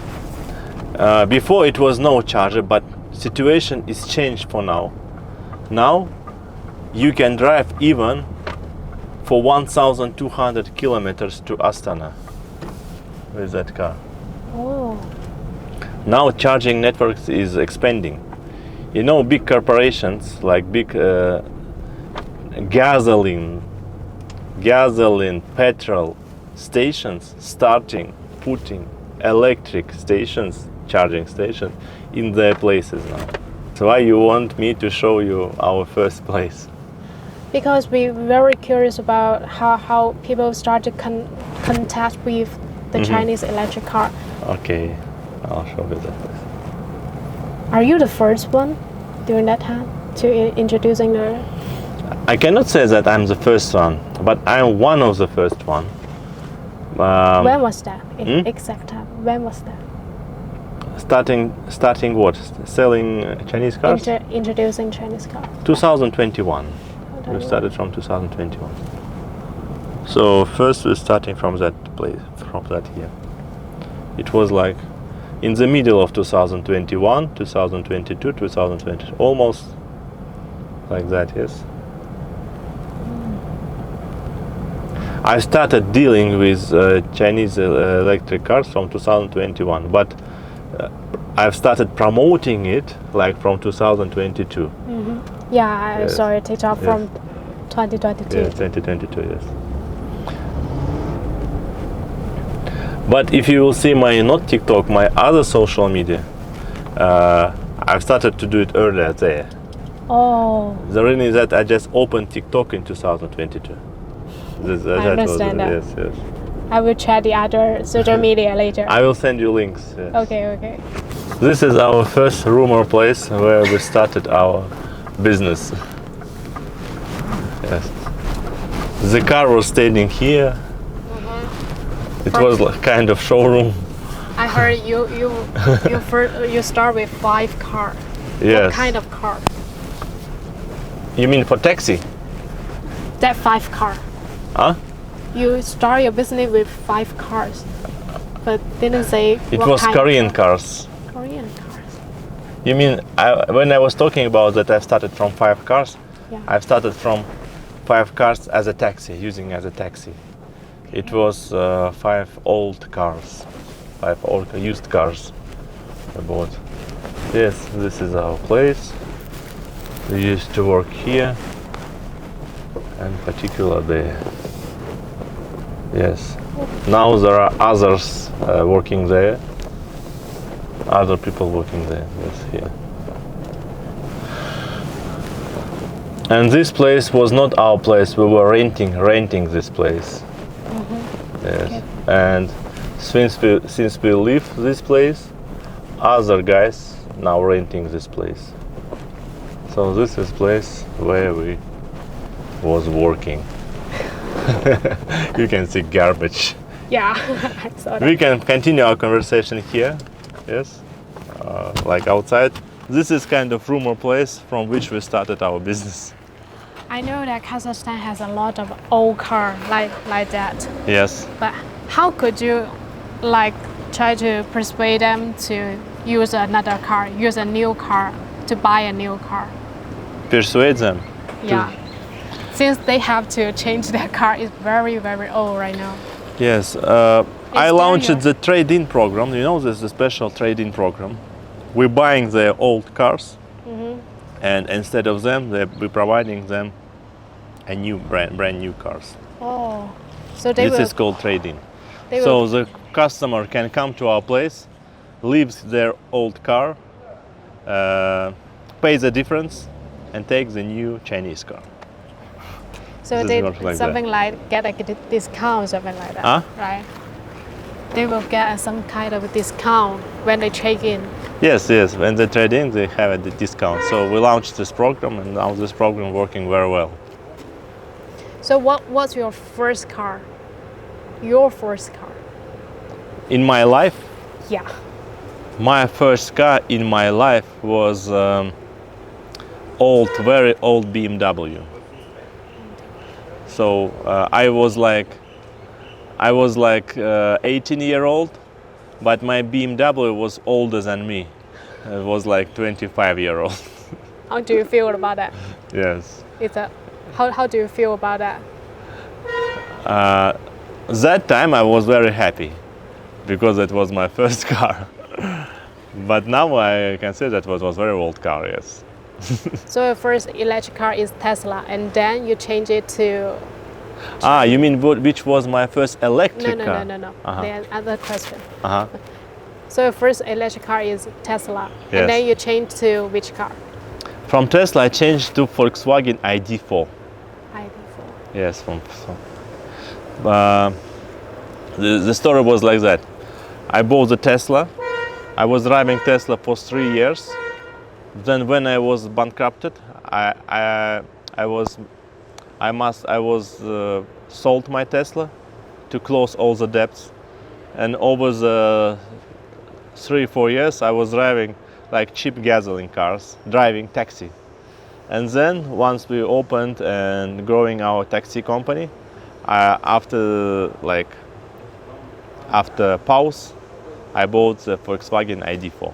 Before it was no charger, but situation is changed for now. Now you can drive even for 1,200 kilometers to Astana with that car. Oh. Now charging networks is expanding. You know, big corporations like big gasoline, petrol stations starting putting electric stations, charging stations in their places now. So why you want me to show you our first place? Because we're very curious about how people start to contact with the Chinese electric car. Okay, I'll show you that place. Are you the first one during that time to introducing the? I cannot say that I'm the first one, but I'm one of the first one. When was that? Exact time. When was that? Starting what? Selling Chinese cars? Introducing Chinese cars. 2021. We started from 2021. So first we're starting from that place, from that year. It was like in the middle of 2021, 2022, 2020, almost like that, yes. I started dealing with Chinese electric cars from 2021, but I've started promoting it like from 2022. Yeah, I saw your TikTok from 2022. Yes, 2022, yes. But if you will see my, not TikTok, my other social media, I've started to do it earlier there. Oh. The reason is that I just opened TikTok in 2022. I understand that. Yes, yes. I will check the other social media later. I will send you links. Yes. Okay. This is our first rumor place where we started our business. Yes. The car was standing here. It was like kind of showroom. I heard you start with 5 cars. Yes. What kind of car? You mean for taxi? That 5 car. Huh? You start your business with 5 cars, but didn't say It what was kind Korean of car. cars. Korean cars. You mean when I was talking about that I started from 5 cars, Yeah. I've started from 5 cars as a taxi, using as a taxi. It was 5 old cars, 5 old used cars I bought. Yes, this is our place. We used to work here, and particular there. Yes. Now there are others working there. Other people working there. Yes, here. And this place was not our place. We were renting this place. Yes. Okay. And since we leave this place, other guys now renting this place. So this is place where we was working. You can see garbage. Yeah, I saw that. We can continue our conversation here. Yes, like outside. This is kind of rumor place from which we started our business. I know that Kazakhstan has a lot of old car like that. Yes. But how could you like try to persuade them to use another car, use a new car, to buy a new car? Persuade them. Yeah. Since they have to change their car, it's very, very old right now. Yes. I launched Exterior. the trade-in program. You know, there's a special trade-in program. We're buying their old cars, and instead of them, we're providing them a new brand new cars. Oh, so they This will. is called trade-in. They So will. the customer can come to our place, leaves their old car, pays the difference, and takes the new Chinese car. So this they works like something like get a discount, something like that, Huh? right? They will get some kind of discount when they trade in. Yes, yes. When they trade in, they have a discount. So we launched this program, and now this program working very well. So what's your first car? Your first car? In my life, Yeah. my first car in my life was very old BMW. So I was like 18-year-old, but my BMW was older than me. It was like 25-year-old. How do you feel about that? Yes. How do you feel about that? That time I was very happy because it was my first car. But now I can say that it was very old car, yes. So your first electric car is Tesla, and then you change it to. You mean which was my first electric car? No. Uh-huh. The other question. Uh-huh. So your first electric car is Tesla, Yes. and then you change to which car? From Tesla I changed to Volkswagen ID4. ID4. Yes, the story was like that. I bought the Tesla. I was driving Tesla for 3 years. Then when I was bankrupted, I sold my Tesla to close all the debts. And over the 3-4 years, I was driving like cheap gasoline cars, driving taxi. And then once we opened and growing our taxi company, after pause, I bought the Volkswagen ID4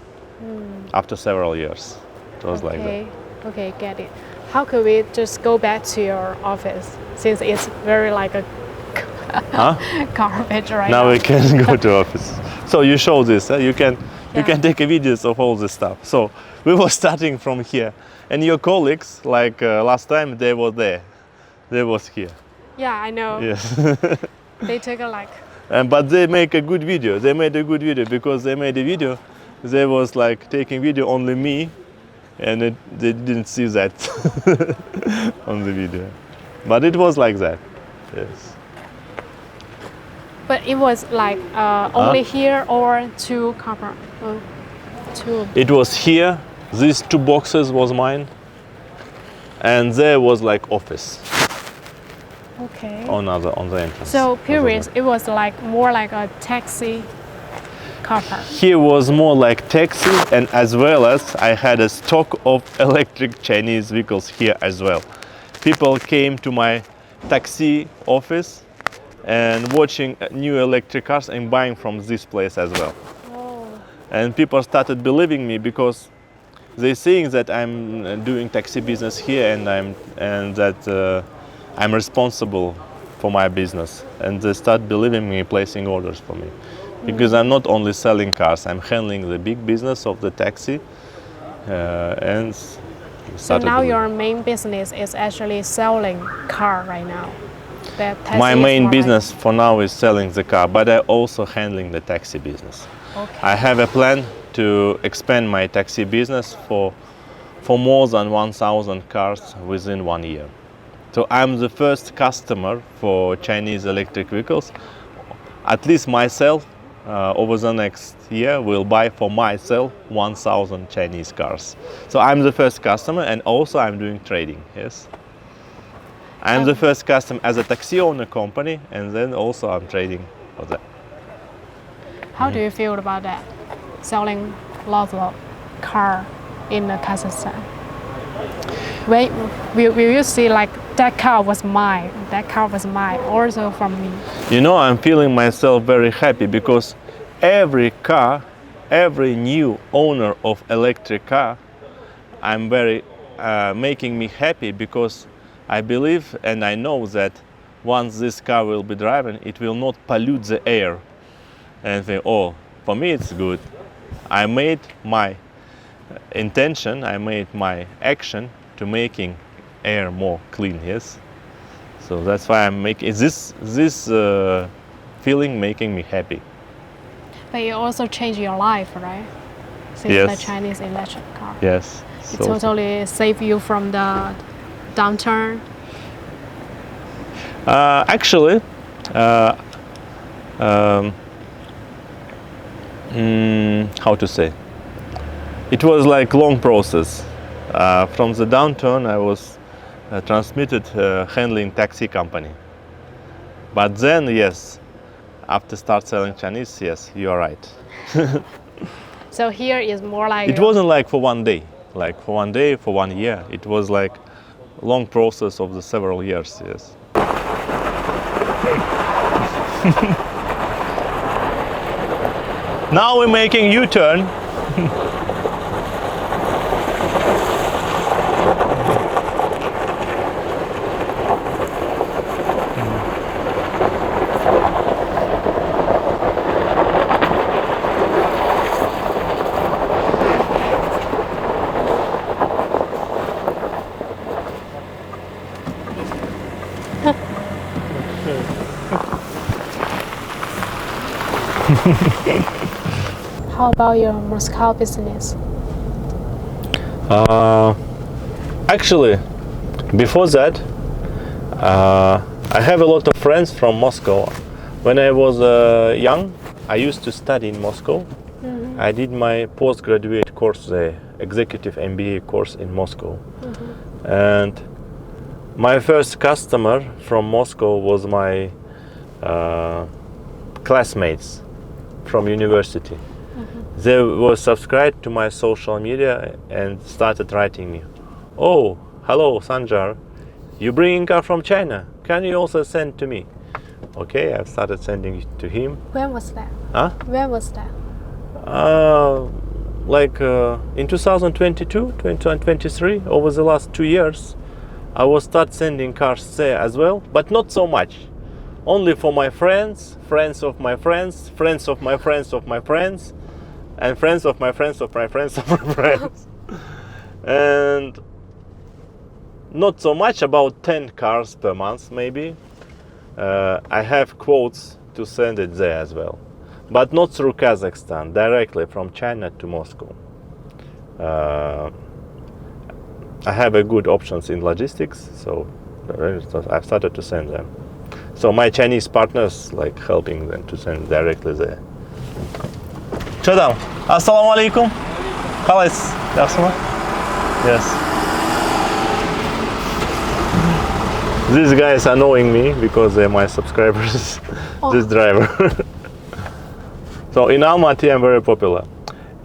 after several years. It was like that. Okay, get it. How could we just go back to your office since it's very like a garbage right now? Now we can go to office. So you show this. You can take a videos of all this stuff. So we were starting from here, and your colleagues, like last time, they were there. They was here. Yeah, I know. Yes. They took a like. But they make a good video. They made a good video because they made a video. They was like taking video only me, and they didn't see that on the video. But it was like that. Yes. But it was like only here or two car. Two. It was here. These 2 boxes was mine, and there was like office Okay. on the entrance. So previous, it was like more like a taxi car park. Here was more like taxi, and as well as I had a stock of electric Chinese vehicles here as well. People came to my taxi office and watching new electric cars and buying from this place as well. Oh. And people started believing me because they seeing that I'm doing taxi business here, and that I'm responsible for my business, and they start believing me, placing orders for me, because I'm not only selling cars, I'm handling the big business of the taxi, and So now your main business is actually selling car right now. The taxi my is main more business for now is selling the car, but I also handling the taxi business. Okay. I have a plan to expand my taxi business for more than 1,000 cars within 1 year. So I'm the first customer for Chinese electric vehicles. At least myself, over the next year, will buy for myself 1,000 Chinese cars. So I'm the first customer, and also I'm doing trading. Yes, I'm the first customer as a taxi owner company, and then also I'm trading for that. How do you feel about that? Selling lots of car in Kazakhstan. Will you see like that car was mine, that car was mine, also from me? You know, I'm feeling myself very happy because every car, every new owner of electric car, I'm very making me happy, because I believe and I know that once this car will be driving, it will not pollute the air. And think, oh, for me it's good. I made my intention, I made my action to making air more clean. Yes, so that's why I'm making this feeling making me happy. But it also changed your life, right? Since Yes. the Chinese electric car. Yes, It totally saved you from the downturn. Actually, how to say? It was like long process. From the downturn, I was transmitted handling taxi company. But then, yes, after start selling Chinese, yes, you are right. So here is more like It wasn't like for one day, for 1 year. It was like long process of the several years. Yes. Now we're making U-turn. How about your Moscow business? Actually, before that, I have a lot of friends from Moscow. When I was young, I used to study in Moscow. I did my postgraduate course, the executive MBA course in Moscow. And my first customer from Moscow was my classmates from university. They were subscribed to my social media and started writing me, "Oh, hello Sanjar, you bringing car from China? Can you also send to me?" Okay, I started sending it to him. When was that? Huh? When was that? In 2022, 2023, over the last 2 years, I will start sending cars there as well, but not so much. Only for my friends, friends of my friends, friends of my friends of my friends, and friends of my friends of my friends of my friends. And not so much, about 10 cars per month maybe. I have quotes to send it there as well, but not through Kazakhstan, directly from China to Moscow. I have a good options in logistics, so I've started to send them. So my Chinese partners like helping them to send directly there. Что там? Ассаламу алейкум. Қалайсыз? Жақсы ма? Yes. These guys are knowing me because they're my subscribers. This driver. So in Almaty I'm very popular.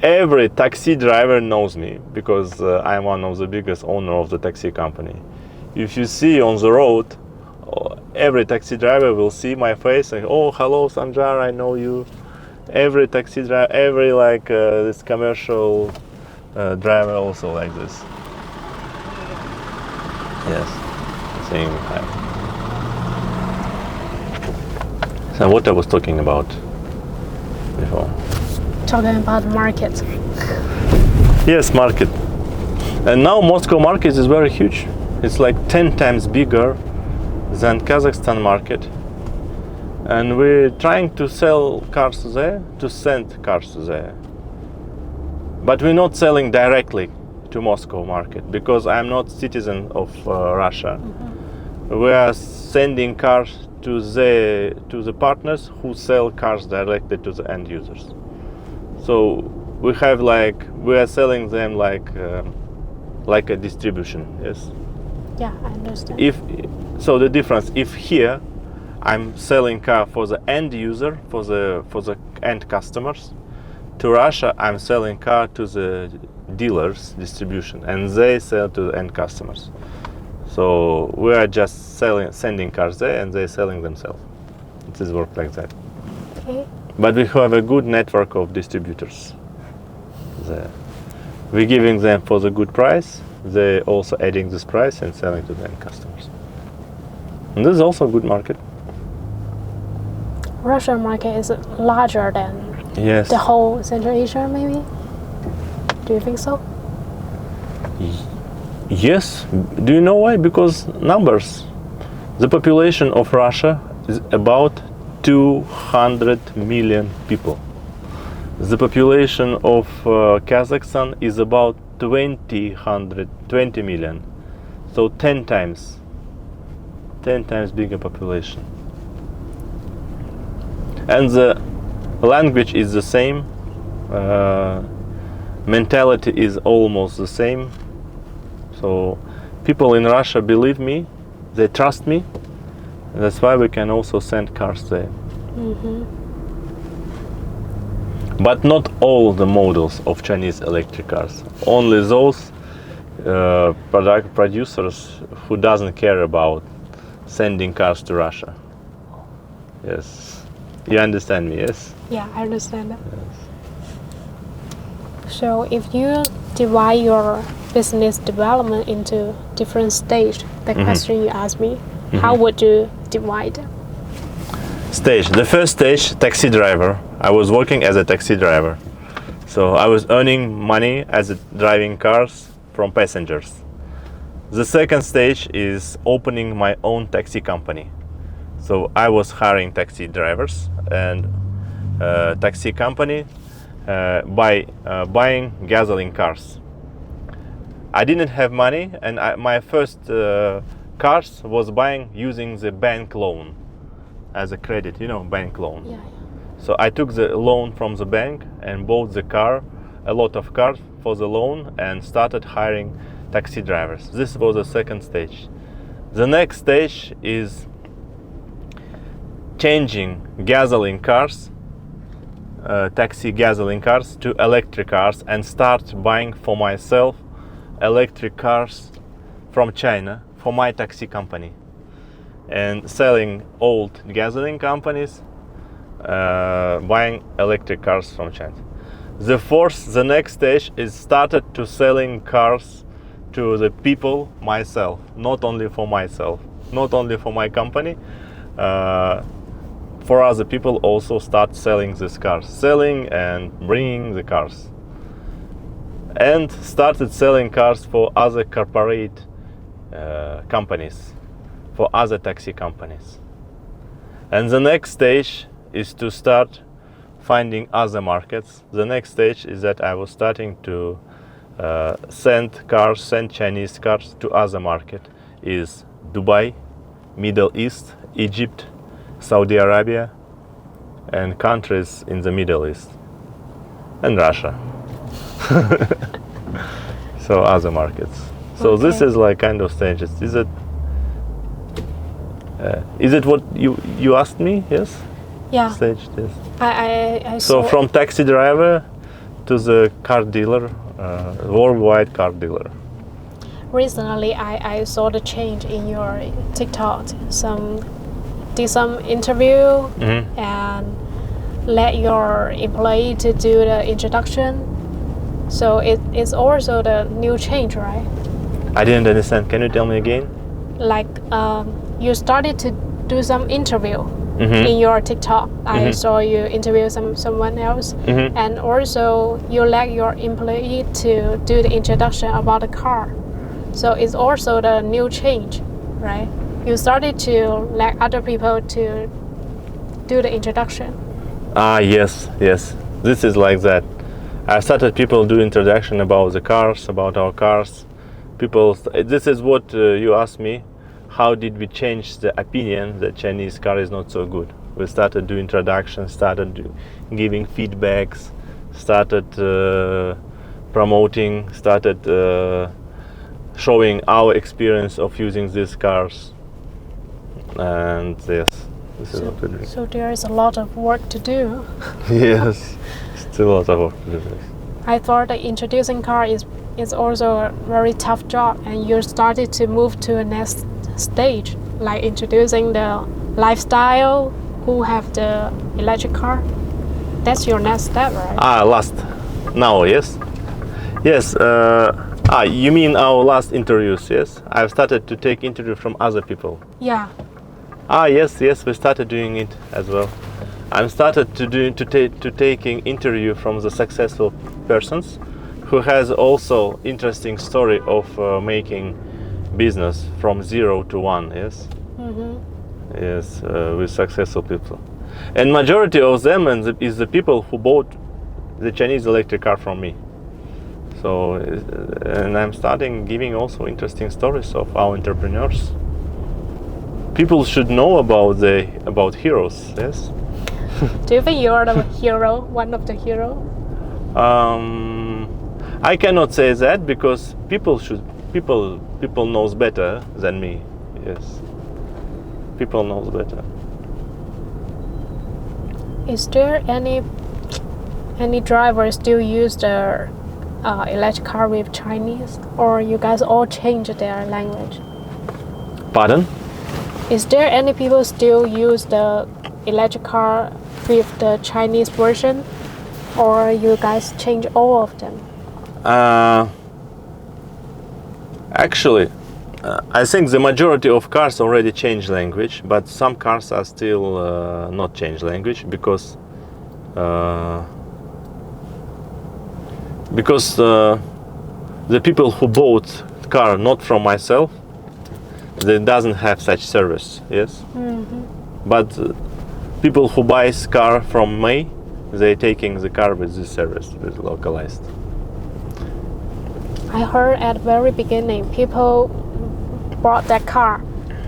Every taxi driver knows me because I'm one of the biggest owner of the taxi company. If you see on the road, every taxi driver will see my face and, "Oh, hello Sanjar, I know you." Every taxi driver, every this commercial driver also like this. Yes, saying hi. So what I was talking about before. Talking about market. Yes, market. And now Moscow market is very huge. It's like 10 times bigger than Kazakhstan market. And we're trying to sell cars there, to send cars there. But we're not selling directly to Moscow market because I'm not citizen of Russia. Mm-hmm. We are sending cars to the partners who sell cars directly to the end users. So we are selling them like a distribution. Yes. Yeah, I understand. So the difference, if here I'm selling car for the end user, for the end customers, to Russia I'm selling car to the dealers, distribution, and they sell to the end customers. So we are just sending cars there, and they're selling themselves. It is work like that. Okay. But we have a good network of distributors there. We're giving them for the good price. They're also adding this price and selling to the end customers. And this is also a good market. Russian market is larger than Yes. the whole Central Asia, maybe? Do you think so? Yes. Do you know why? Because numbers. The population of Russia is about 200 million people. The population of Kazakhstan is about 20 million. So 10 times bigger population. And the language is the same. Mentality is almost the same. So people in Russia believe me, they trust me. That's why we can also send cars there. Mm-hmm. But not all the models of Chinese electric cars. Only those producers who doesn't care about sending cars to Russia. Yes. You understand me, yes? Yeah, I understand that. Yes. So if you divide your business development into different stages, the question you asked me, how would you divide them? Stage. The first stage, taxi driver. I was working as a taxi driver. So I was earning money as driving cars from passengers. The second stage is opening my own taxi company. So I was hiring taxi drivers and taxi company by buying gasoline cars. I didn't have money, and my first cars was buying using the bank loan as a credit, bank loan. Yeah. So I took the loan from the bank and bought the car, a lot of cars for the loan, and started hiring taxi drivers. This was the second stage. The next stage is changing gasoline cars, taxi gasoline cars, to electric cars, and start buying for myself electric cars from China for my taxi company, and selling old gasoline companies, buying electric cars from China. The next stage is started to selling cars to the people myself, not only for myself, not only for my company, for other people also start selling these cars, selling and bringing the cars. And started selling cars for other corporate companies, for other taxi companies. And the next stage is to start finding other markets. The next stage is that I was starting to send Chinese cars to other market, is Dubai, Middle East, Egypt, Saudi Arabia, and countries in the Middle East, and Russia. So other markets. So Okay. this is like kind of stages. Is it what you asked me? Yes. Yeah. Stage. Yes. I So saw. from taxi driver to the car dealer, worldwide car dealer. Recently, I saw the change in your TikTok. Did some interview and let your employee to do the introduction. So it's also the new change, right? I didn't understand. Can you tell me again? Like you started to do some interview in your TikTok. I saw you interview someone else, and also you let your employee to do the introduction about the car. So it's also the new change, right? You started to let other people to do the introduction. Yes. This is like that. I started people do introduction about the cars, about our cars. This is what you asked me. How did we change the opinion that Chinese car is not so good? We started doing introductions, giving feedbacks, started promoting, started showing our experience of using these cars. And yes, this is what we do. So there is a lot of work to do. Yes, still a lot of work to do. I thought that introducing car is also a very tough job, and you started to move to a next stage, like introducing the lifestyle who have the electric car. That's your next step, right? Now, yes. Yes, you mean our last interviews, yes? I've started to take interview from other people. Yeah. Yes, we started doing it as well. I'm started to taking interview from the successful persons who has also interesting story of making business from 0 to 1, yes? Yes, with successful people. And majority of them is the people who bought the Chinese electric car from me. So, and I'm starting giving also interesting stories of our entrepreneurs. People should know about heroes, yes? Do you think you are the hero, one of the hero? I cannot say that because people knows better than me. Yes, people knows better. Is there any driver still use the electric car with Chinese, or you guys all change their language? Pardon? Is there any people still use the electric car with the Chinese version, or you guys change all of them? Actually, I think the majority of cars already changed language, but some cars are still not changed language because the people who bought car not from myself, they doesn't have such service, yes. But people who buys car from me, they taking the car with this service, with localized. I heard at the very beginning, people bought that car.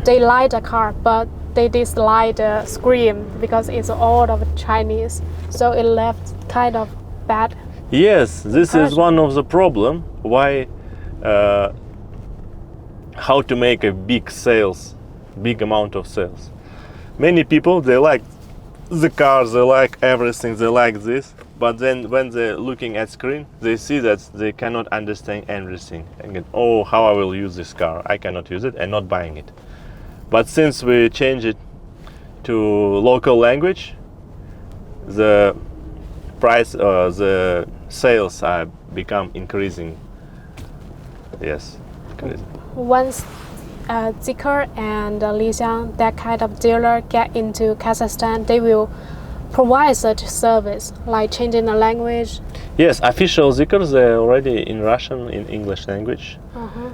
They like the car, but they dislike the screen because it's all of Chinese. So it left kind of bad. Yes, this is one of the problem. Why? How to make a big amount of sales. Many people, they like the cars, they like everything, they like this. But then when they're looking at screen, they see that they cannot understand everything. And oh, how I will use this car? I cannot use it and not buying it. But since we change it to local language, the price, the sales are become increasing. Yes, increasing. Once Zeekr and Li Xiang, that kind of dealer, get into Kazakhstan, they will provide such service, like changing the language. Yes, official Zeekrs, they're already in Russian, in English language.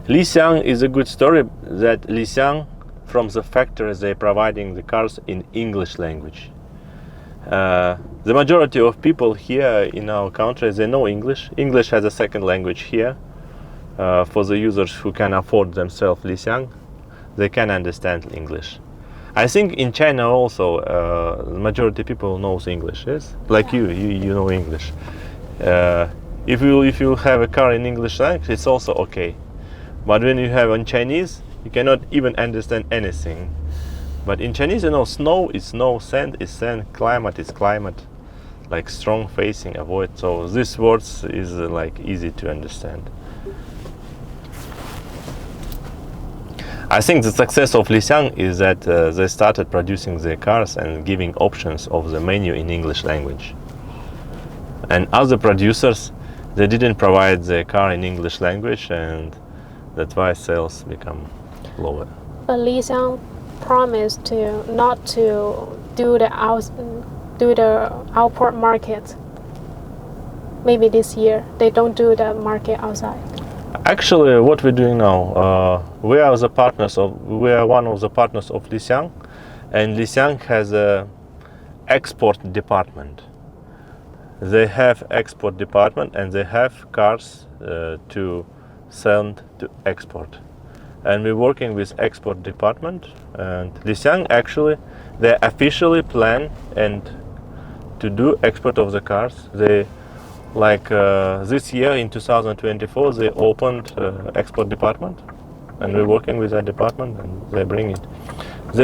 Li Xiang is a good story that Li Xiang, from the factory, they're providing the cars in English language. The majority of people here in our country, they know English. English has a second language here. For the users who can afford themselves Li Xiang, they can understand English. I think in China also, the majority of people knows English, yes? Like you know English. If you have a car in English language, it's also okay. But when you have in Chinese, you cannot even understand anything. But in Chinese, you know, snow is snow, sand is sand, climate is climate, like strong facing, avoid. So these words is like easy to understand. I think the success of Li Xiang is that they started producing their cars and giving options of the menu in English language. And other producers, they didn't provide the car in English language, and that's why sales become lower. But Li Xiang promised to not to do the outport market. Maybe this year they don't do the market outside. Actually, what we're doing now, we are one of the partners of Li Xiang, and Li Xiang has a export department. They have export department and they have cars to send to export. And we're working with export department, and Li Xiang actually, they officially plan and to do export of the cars. They this year in 2024 they opened export department, and we're working with that department and they bring it.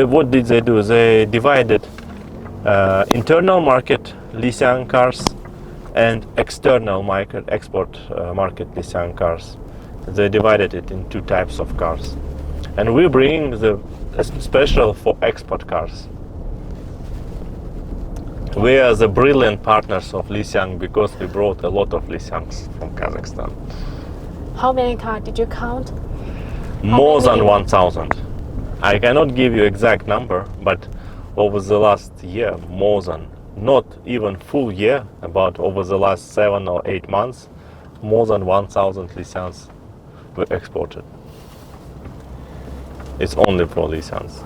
What did they do? They divided internal market Li Xiang cars and external market export market Li Xiang cars. They divided it in two types of cars, and we're bringing the special for export cars. We are the brilliant partners of Li Xiang because we brought a lot of Li Xiangs from Kazakhstan. How many cars did you count? More than 1,000. I cannot give you exact number, but over the last year, more than, not even full year, about over the last 7 or 8 months, more than 1,000 Li Xiangs were exported. It's only for Li Xiangs.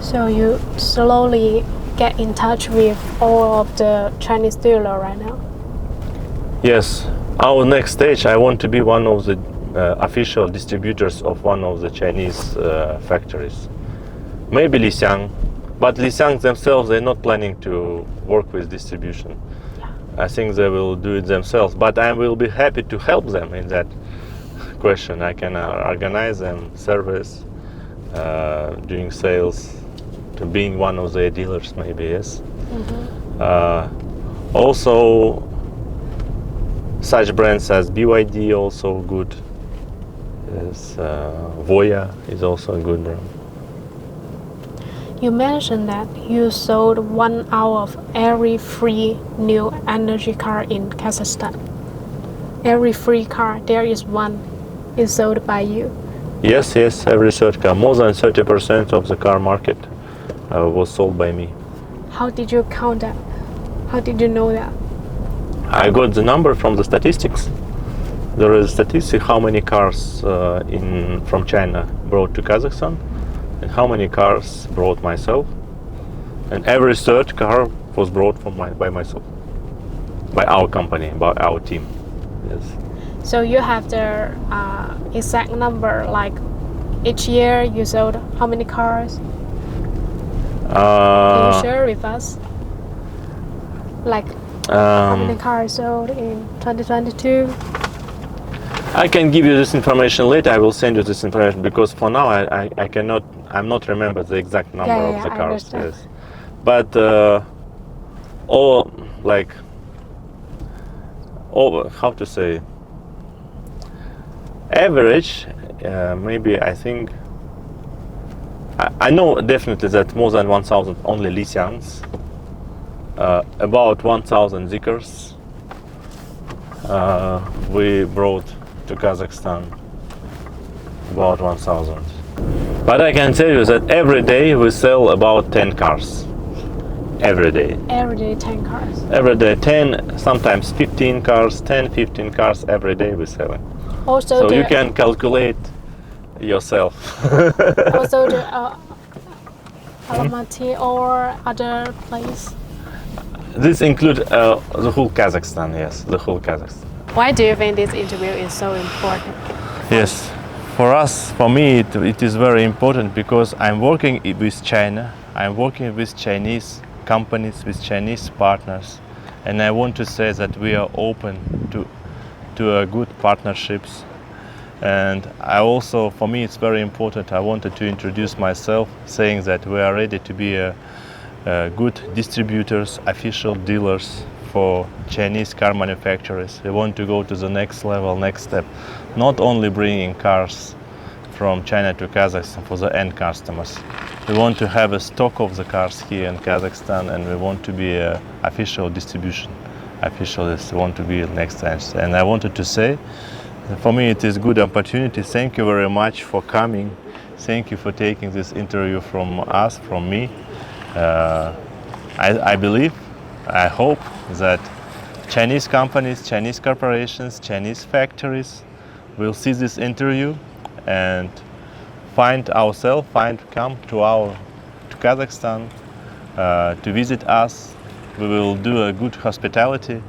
So you slowly get in touch with all of the Chinese dealer right now? Yes. Our next stage, I want to be one of the official distributors of one of the Chinese factories. Maybe Li Xiang, but Li Xiang themselves, they're not planning to work with distribution. I think they will do it themselves, but I will be happy to help them in that question. I can organize them service, doing sales, to being one of their dealers, maybe, yes. Also, such brands as BYD also good. Yes, Voya is also a good brand. You mentioned that you sold 1 out of every free new energy car in Kazakhstan. Every free car, there is one, is sold by you. Yes, every third car. More than 30% of the car market was sold by me. How did you count that? How did you know that? I got the number from the statistics. There is a statistic how many cars from China brought to Kazakhstan and how many cars brought myself. And every third car was brought by myself, by our company, by our team. Yes. So you have the exact number, like each year you sold how many cars? Can you share with us? Like how many cars sold in 2022? I can give you this information later. I will send you this information because for now I cannot. I'm not remember the exact number of the cars. Yes. But how to say? Average, maybe I think. I know definitely that more than 1,000 only Li Xiangs, about 1,000 Zikrs we brought to Kazakhstan, about 1,000. But I can tell you that every day we sell about 10 cars. Every day. Every day 10 cars. Every day 10, sometimes 15 cars, 10, 15 cars every day we sell it. Also so you can calculate yourself. Also the Almaty or other place? This includes the whole Kazakhstan, yes, the whole Kazakhstan. Why do you think this interview is so important? Yes, for me it is very important because I'm working with China, I'm working with Chinese companies, with Chinese partners, and I want to say that we are open to good partnerships. And for me it's very important, I wanted to introduce myself saying that we are ready to be good distributors, official dealers for Chinese car manufacturers. We want to go to the next level, next step, not only bringing cars from China to Kazakhstan for the end customers, we want to have a stock of the cars here in Kazakhstan, and we want to be a official distribution. Officials want to be next stage. And I wanted to say, for me it is good opportunity. Thank you very much for coming. Thank you for taking this interview from us, from me. I believe, I hope that Chinese companies, Chinese corporations, Chinese factories will see this interview and come to Kazakhstan to visit us. We will do a good hospitality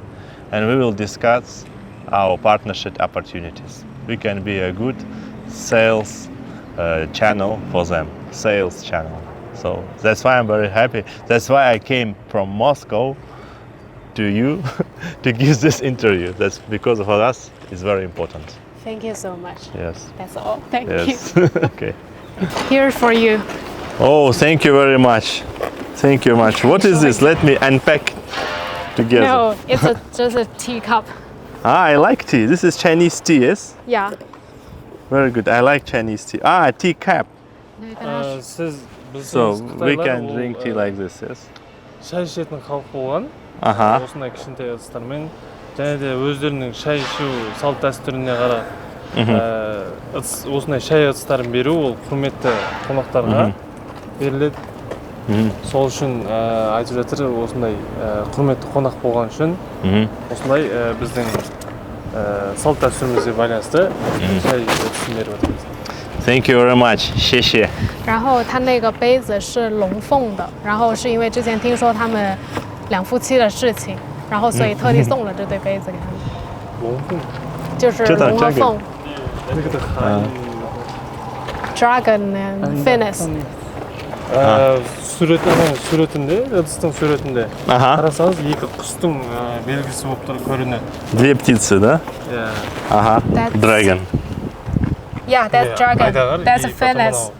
and we will discuss our partnership opportunities. We can be a good sales channel for them, sales channel. So that's why I'm very happy. That's why I came from Moscow to you to give this interview. That's because for us it's very important. Thank you so much. Yes. That's all. Thank Yes. you. Okay. Here for you. Oh, thank you very much. Thank you much. What is this? Let me unpack together. No, it's just a teacup. I like tea. This is Chinese tea, yes? Yeah. Very good. I like Chinese tea. Tea cap. сіз So білсеңіз we Қытайлар can ол, drink tea like this, yes? шай ішетін халық болған. Аха. Осындай кішкентай ыдыстармен және де өздерінің шай ішу салт дәстүріне қарап осындай шай ыдыстарын беру ол құрметті қонақтарға беріледі. Сол үшін айтып жатыр, осындай құрметті қонақ болған үшін осындай біздің салт дәстүрімізге байланысты шай ыдысын беріп жатырмыз. Thank you very much. 谢谢。然后它那个杯子是龙凤的，然后是因为之前听说他们两夫妻的事情，然后所以特地送了这对杯子给他们。龙凤，就是龙和凤。这个的含 Dragon and Phoenix. суретінде, ыдыстың суретінде қарасаңыз екі құстың белгісі болып тұр көрінеді. Две птицы, да? Ага. Dragon. Yeah, that's dragon. That's a phoenix.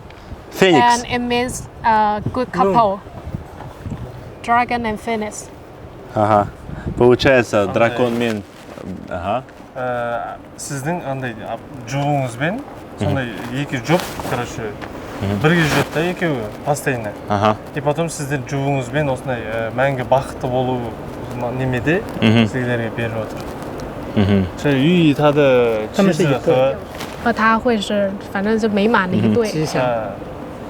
Phoenix. And it means a good couple. Dragon and phoenix. Ага. Получается, дракон мен. Ага. Сіздің андай жұбыңызбен сондай екі жұп, короче, бірге жүреді да екеуі постоянно. И потом сіздің жұбыңызбен осындай мәңгі бақытты болу немеде сіздерге беріп отыр. 是寓意他的妻子和他会是反正就美满的一对。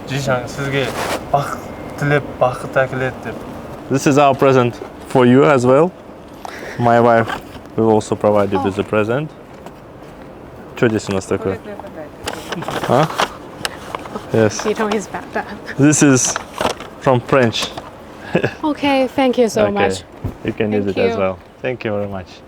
吉祥 сізге бақыт тілеп, бақыт әкеледі деп. This is our present for you as well. My wife will also provide you with a present. Что здесь у нас такое? Yes. He told his back dad. This is from French. Okay, thank you so much. You can use it as well. Thank you very much.